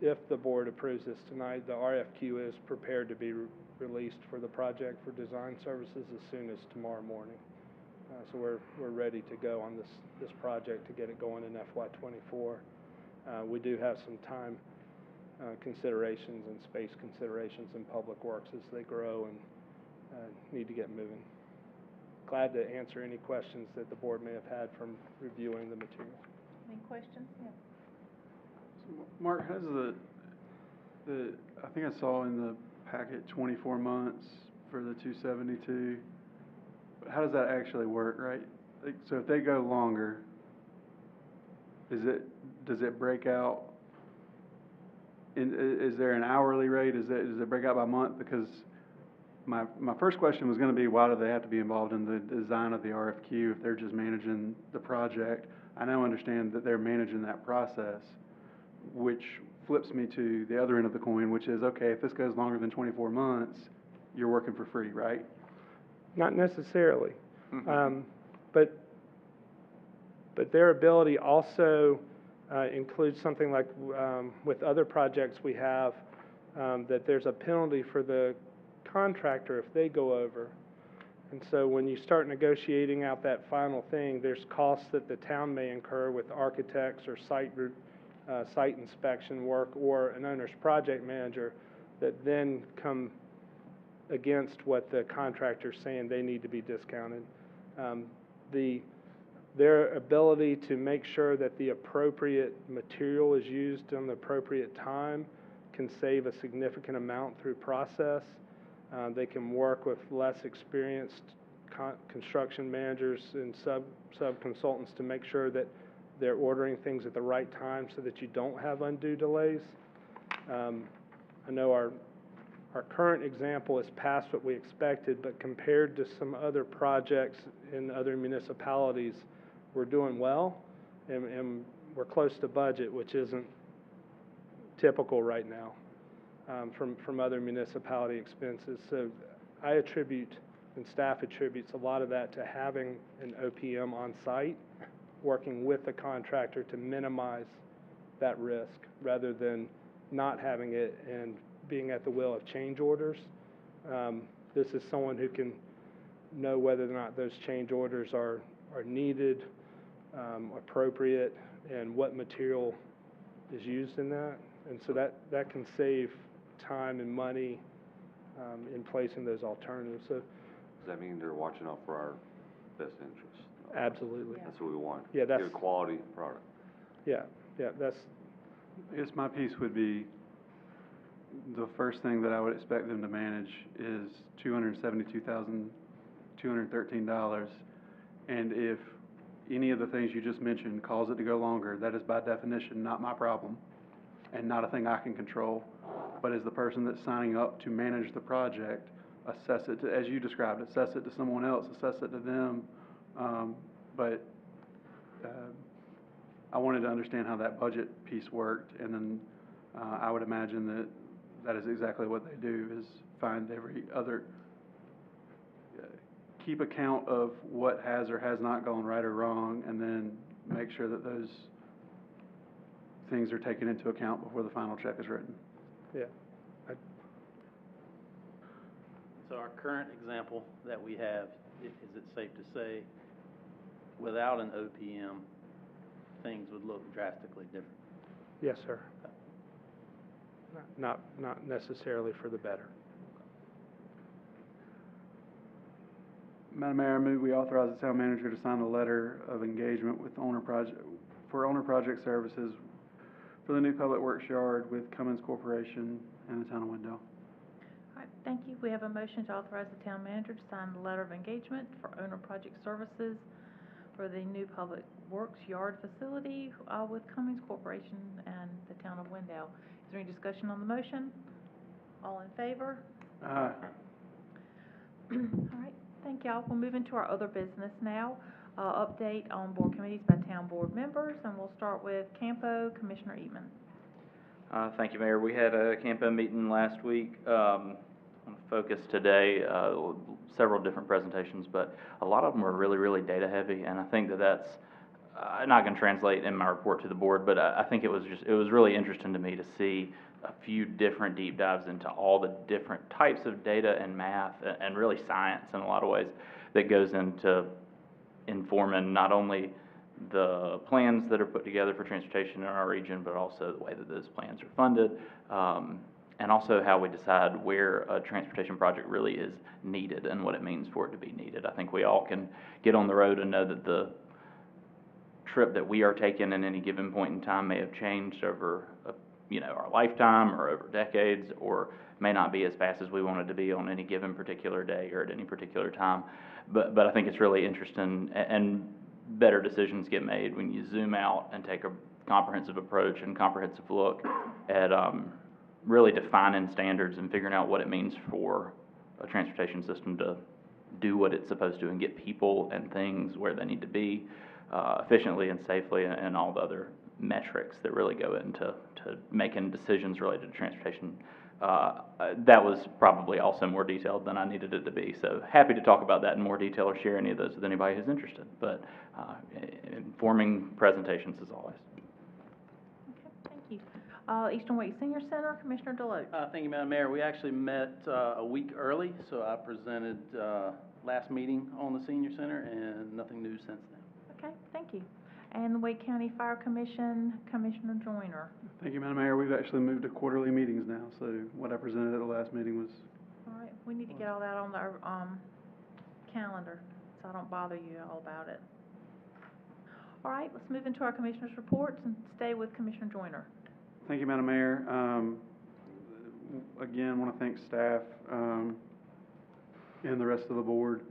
If the board approves this tonight, the RFQ is prepared to be released for the project for design services as soon as tomorrow morning. So we're ready to go on this project to get it going in FY24. We do have some time considerations and space considerations in public works as they grow and need to get moving. Glad to answer any questions that the board may have had from reviewing the material. Any questions? Yeah. So Mark, has I think I saw in the packet 24 months for the 272. How does that actually work, right? Like, so if they go longer, does it break out? Is there an hourly rate? Does it break out by month? Because my first question was going to be, why do they have to be involved in the design of the RFQ if they're just managing the project? I now understand that they're managing that process, which flips me to the other end of the coin, which is, okay, if this goes longer than 24 months, you're working for free, right? Not necessarily. Mm-hmm. But their ability also includes something like with other projects we have, that there's a penalty for the contractor if they go over. And so when you start negotiating out that final thing, there's costs that the town may incur with architects or site inspection work or an owner's project manager that then come against what the contractor's saying they need to be discounted. Their ability to make sure that the appropriate material is used on the appropriate time can save a significant amount through process. They can work with less experienced construction managers and sub-consultants to make sure that they're ordering things at the right time so that you don't have undue delays. I know our current example is past what we expected, but compared to some other projects in other municipalities, we're doing well, and we're close to budget, which isn't typical right now from other municipality expenses. So I attribute, and staff attributes, a lot of that to having an OPM on site, working with the contractor to minimize that risk, rather than not having it and being at the will of change orders. This is someone who can know whether or not those change orders are needed, appropriate, and what material is used in that. And so that can save time and money in placing those alternatives. So, Does that mean they're watching out for our best interests? absolutely. That's what we want. Yeah, Get a quality product. Yeah, that's, I guess my piece would be, the first thing that I would expect them to manage is $272,213. And if any of the things you just mentioned cause it to go longer, that is by definition not my problem and not a thing I can control. But as the person that's signing up to manage the project, assess it to, as you described, assess it to someone else, assess it to them. I wanted to understand how that budget piece worked, and then I would imagine that that is exactly what they do, is find every other, keep account of what has or has not gone right or wrong, and then make sure that those things are taken into account before the final check is written. yeah. So our current example that we have, is it safe to say, without an OPM, things would look drastically different? Yes, sir. Not necessarily for the better. Madam Mayor, I move we authorize the town manager to sign the letter of engagement with owner project services for the new public works yard with Cummins Corporation and the town of Wendell. All right, thank you. We have a motion to authorize the town manager to sign the letter of engagement for owner project services for the new public works yard facility with Cummins Corporation and the town of Wendell. Is there any discussion on the motion? All in favor? Aye. All right, thank y'all. We'll move into our other business now. Update on board committees by town board members, and we'll start with Campo, Commissioner Eatman. Thank you, Mayor. We had a Campo meeting last week. Focus today, several different presentations, but a lot of them were really, really data heavy, and I think that's not going to translate in my report to the board, but I think it was really interesting to me to see a few different deep dives into all the different types of data and math and really science in a lot of ways that goes into informing not only the plans that are put together for transportation in our region, but also the way that those plans are funded, and also how we decide where a transportation project really is needed and what it means for it to be needed. I think we all can get on the road and know that the trip that we are taking in any given point in time may have changed over our lifetime or over decades, or may not be as fast as we want it to be on any given particular day or at any particular time. But I think it's really interesting, and better decisions get made when you zoom out and take a comprehensive approach and comprehensive look at really defining standards and figuring out what it means for a transportation system to do what it's supposed to and get people and things where they need to be efficiently and safely, and all the other metrics that really go into making decisions related to transportation. That was probably also more detailed than I needed it to be, so happy to talk about that in more detail or share any of those with anybody who's interested, but informing presentations as always. Okay, thank you. Eastern Wake Senior Center, Commissioner Deloach. Thank you, Madam Mayor. We actually met a week early, so I presented last meeting on the senior center, and nothing new since then. Okay, thank you. And the Wake County Fire Commission, Commissioner Joyner. Thank you, Madam Mayor. We've actually moved to quarterly meetings now, so what I presented at the last meeting was, All right, we need to get all that on our calendar, so I don't bother you all about it. All right, let's move into our commissioners' reports and stay with Commissioner Joyner. thank you, Madam Mayor. Again, want to thank staff and the rest of the board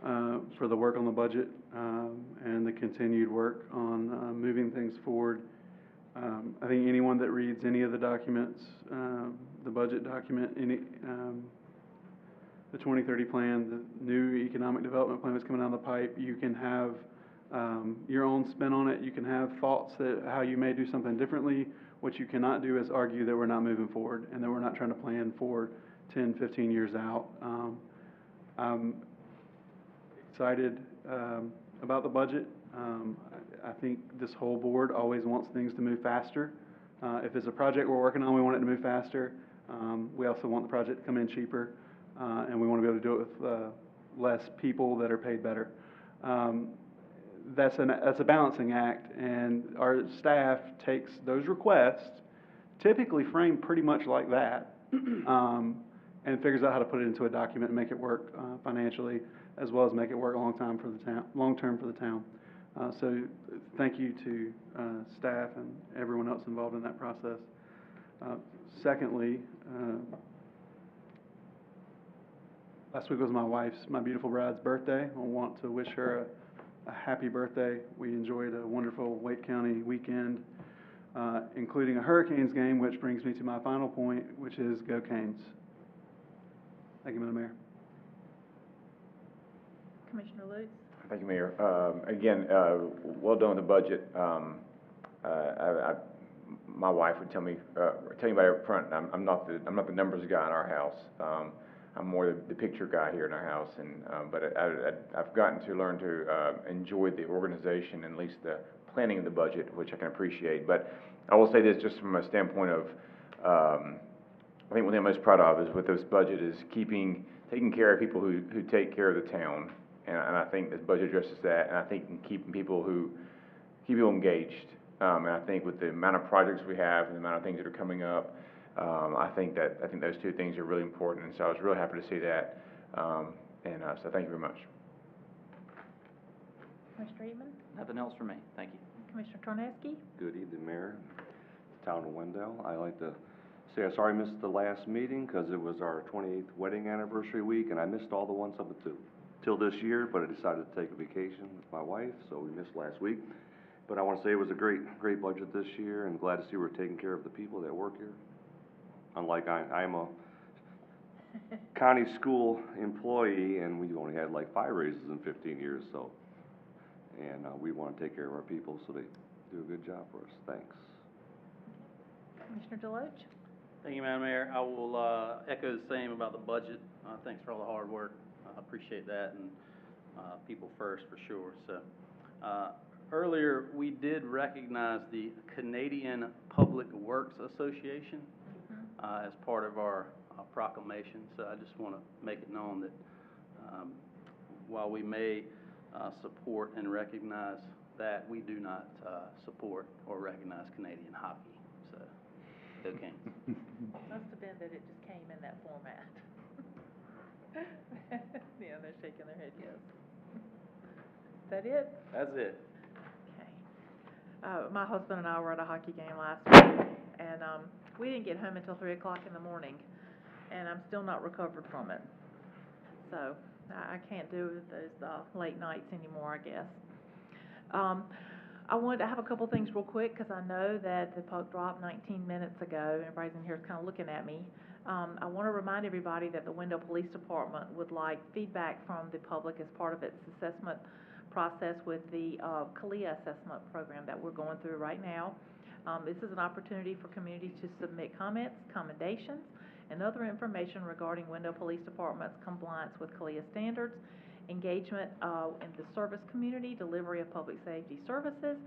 for the work on the budget and the continued work on moving things forward. I think anyone that reads any of the documents, the budget document, the 2030 plan, the new economic development plan that's coming down the pipe, you can have your own spin on it. You can have thoughts that how you may do something differently. What you cannot do is argue that we're not moving forward and that we're not trying to plan for 10, 15 years out. I'm excited about the budget. I think this whole board always wants things to move faster. If it's a project we're working on, we want it to move faster. We also want the project to come in cheaper, and we want to be able to do it with less people that are paid better. That's a balancing act, and our staff takes those requests, typically framed pretty much like that, and figures out how to put it into a document and make it work financially, as well as make it work long term for the town. So thank you to staff and everyone else involved in that process. Secondly, last week was my beautiful bride's birthday. I want to wish her a happy birthday. We enjoyed a wonderful Wake County weekend, including a Hurricanes game, which brings me to my final point, which is go Canes. Thank you, Madam Mayor. Commissioner Lutz. Thank you, Mayor. Again, well done with the budget. My wife would tell me right up front, I'm not the numbers guy in our house. I'm more the picture guy here in our house, but I've gotten to learn to enjoy the organization and at least the planning of the budget, which I can appreciate. But I will say this just from a standpoint of, I think one thing I'm most proud of is with this budget is taking care of people who take care of the town, and I think this budget addresses that, and I think keeping people engaged. And I think with the amount of projects we have and the amount of things that are coming up, I think those two things are really important, and so I was really happy to see that. So thank you very much. Commissioner Eatman. Nothing else for me, thank you. Commissioner Torneski. Good evening, Mayor, Town of Wendell. I'd like to say I'm sorry I missed the last meeting because it was our 28th wedding anniversary week, and I missed all the ones up till this year, but I decided to take a vacation with my wife, so we missed last week. But I want to say it was a great budget this year, and glad to see we're taking care of the people that work here. Unlike I am a county school employee, and we've only had like 5 raises in 15 years, so, and we want to take care of our people, so they do a good job for us. Thanks. Commissioner Deloach. Thank you, Madam Mayor. I will echo the same about the budget. Thanks for all the hard work. I appreciate that, and people first for sure. So earlier we did recognize the Canadian Public Works Association as part of our proclamation. So I just want to make it known that while we may support and recognize that, we do not support or recognize Canadian hockey. So, go Canes. Must have been that it just came in that format. Yeah, they're shaking their head, yes. Is that it? That's it. Okay. My husband and I were at a hockey game last week, and we didn't get home until 3 o'clock in the morning, and I'm still not recovered from it. So I can't do those late nights anymore, I guess. I wanted to have a couple things real quick because I know that the puck dropped 19 minutes ago. Everybody's in here kind of looking at me. I want to remind everybody that the Wendell Police Department would like feedback from the public as part of its assessment process with the CALIA assessment program that we're going through right now. This is an opportunity for community to submit comments, commendations, and other information regarding Wendell Police Department's compliance with CALIA standards, engagement in the service community, delivery of public safety services,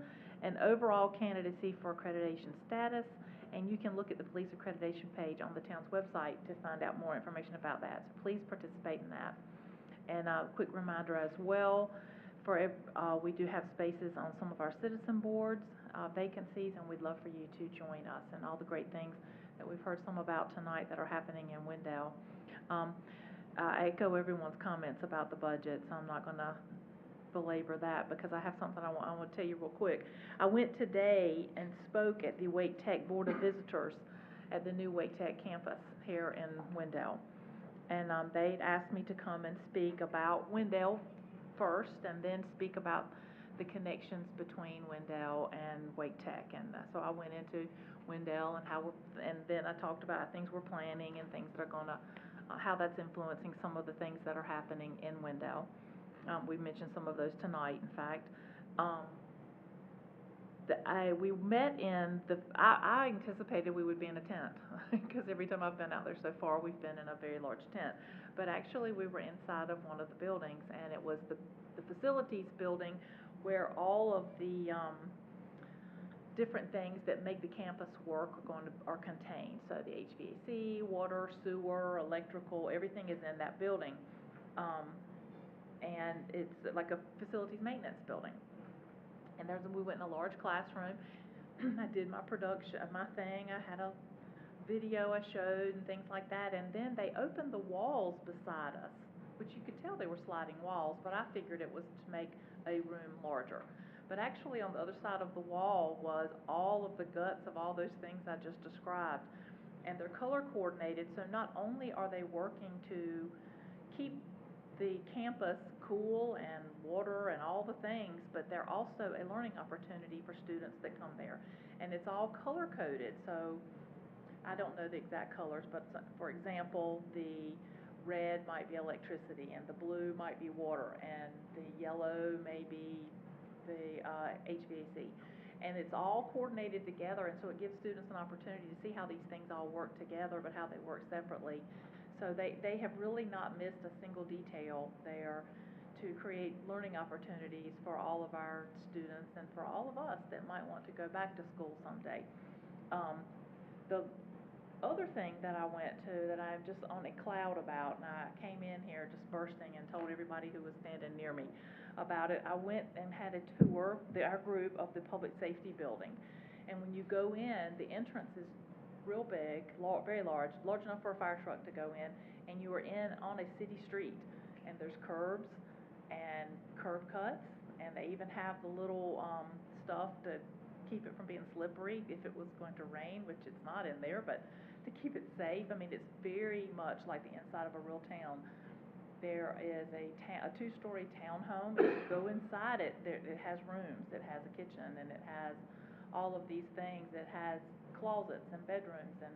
and overall candidacy for accreditation status, And you can look at the police accreditation page on the town's website to find out more information about that. So please participate in that. And a quick reminder as well, we do have spaces on some of our citizen boards, vacancies, and we'd love for you to join us and all the great things that we've heard some about tonight that are happening in Wendell. I echo everyone's comments about the budget, so I'm not going to belabor that because I have something I want to tell you real quick. I went today and spoke at the Wake Tech Board of Visitors at the new Wake Tech campus here in Wendell. And they'd asked me to come and speak about Wendell first and then speak about the connections between Wendell and Wake Tech. And so I went into Wendell and then I talked about things we're planning and things that are going to, how that's influencing some of the things that are happening in Wendell. We mentioned some of those tonight, in fact. We met in I anticipated we would be in a tent because every time I've been out there so far, we've been in a very large tent. But actually, we were inside of one of the buildings, and it was the facilities building where all of the different things that make the campus work are contained. So the HVAC, water, sewer, electrical, everything is in that building. And it's like a facilities maintenance building. And we went in a large classroom. I did my production, my thing. I had a video I showed and things like that. And then they opened the walls beside us, which you could tell they were sliding walls, but I figured it was to make a room larger. But actually on the other side of the wall was all of the guts of all those things I just described. And they're color coordinated, so not only are they working to keep the campus cool and water and all the things, but they're also a learning opportunity for students that come there. And it's all color coded, so I don't know the exact colors, but for example, the red might be electricity and the blue might be water and the yellow may be the HVAC. And it's all coordinated together, and so it gives students an opportunity to see how these things all work together, but how they work separately. So they have really not missed a single detail there to create learning opportunities for all of our students and for all of us that might want to go back to school someday. The other thing that I went to that I'm just on a cloud about, and I came in here just bursting and told everybody who was standing near me about it, I went and had a tour, our group, of the public safety building. And when you go in, the entrance is real big, very large enough for a fire truck to go in, and you are in on a city street, and there's curbs and curb cuts, and they even have the little stuff to keep it from being slippery if it was going to rain, which it's not in there, but to keep it safe. I mean, it's very much like the inside of a real town. There is a two-story townhome, and if you go inside it, it has rooms, it has a kitchen, and it has all of these things. It has closets and bedrooms and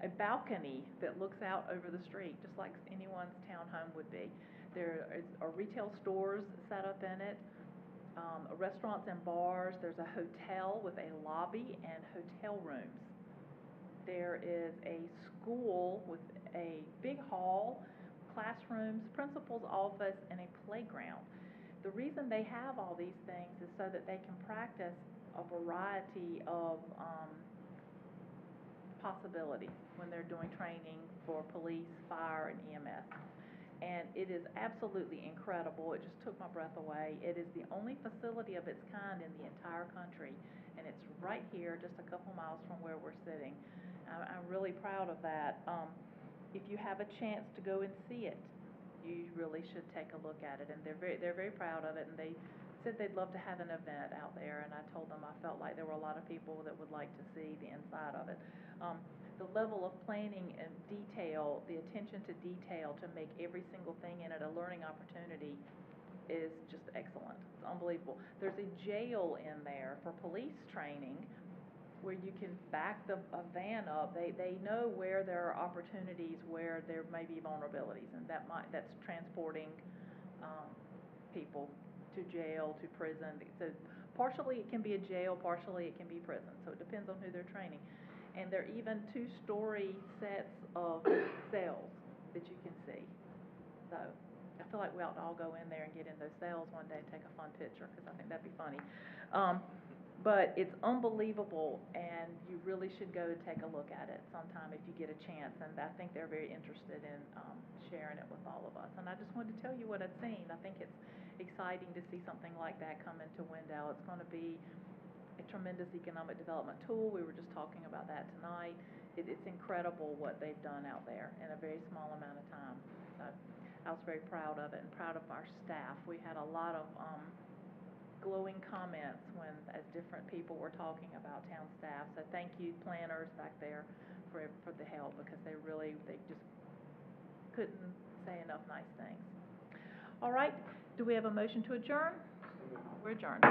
a balcony that looks out over the street, just like anyone's townhome would be. There are retail stores set up in it, restaurants and bars. There's a hotel with a lobby and hotel rooms. There is a school with a big hall, classrooms, principal's office, and a playground. The reason they have all these things is so that they can practice a variety of possibilities when they're doing training for police, fire, and EMS. And it is absolutely incredible. It just took my breath away. It is the only facility of its kind in the entire country, and it's right here, just a couple miles from where we're sitting. I'm really proud of that. If you have a chance to go and see it, you really should take a look at it. And they're very proud of it, and they said they'd love to have an event out there, and I told them I felt like there were a lot of people that would like to see the inside of it. The level of planning and detail, the attention to detail to make every single thing in it a learning opportunity is just excellent. It's unbelievable. There's a jail in there for police training where you can back a van up. They know where there are opportunities where there may be vulnerabilities, and that's transporting people to jail, to prison. So partially it can be a jail, partially it can be prison. So it depends on who they're training. And there are even two-story sets of cells that you can see. So I feel like we ought to all go in there and get in those cells one day and take a fun picture, because I think that'd be funny. But it's unbelievable, and you really should go take a look at it sometime if you get a chance. And I think they're very interested in sharing it with all of us. And I just wanted to tell you what I've seen. I think it's exciting to see something like that come into Wendell. It's going to be a tremendous economic development tool. We were just talking about that tonight. It's incredible what they've done out there in a very small amount of time. So I was very proud of it and proud of our staff. We had a lot of glowing comments as different people were talking about town staff. So thank you, planners back there, for the help, because they just couldn't say enough nice things. All right, do we have a motion to adjourn? We're adjourned.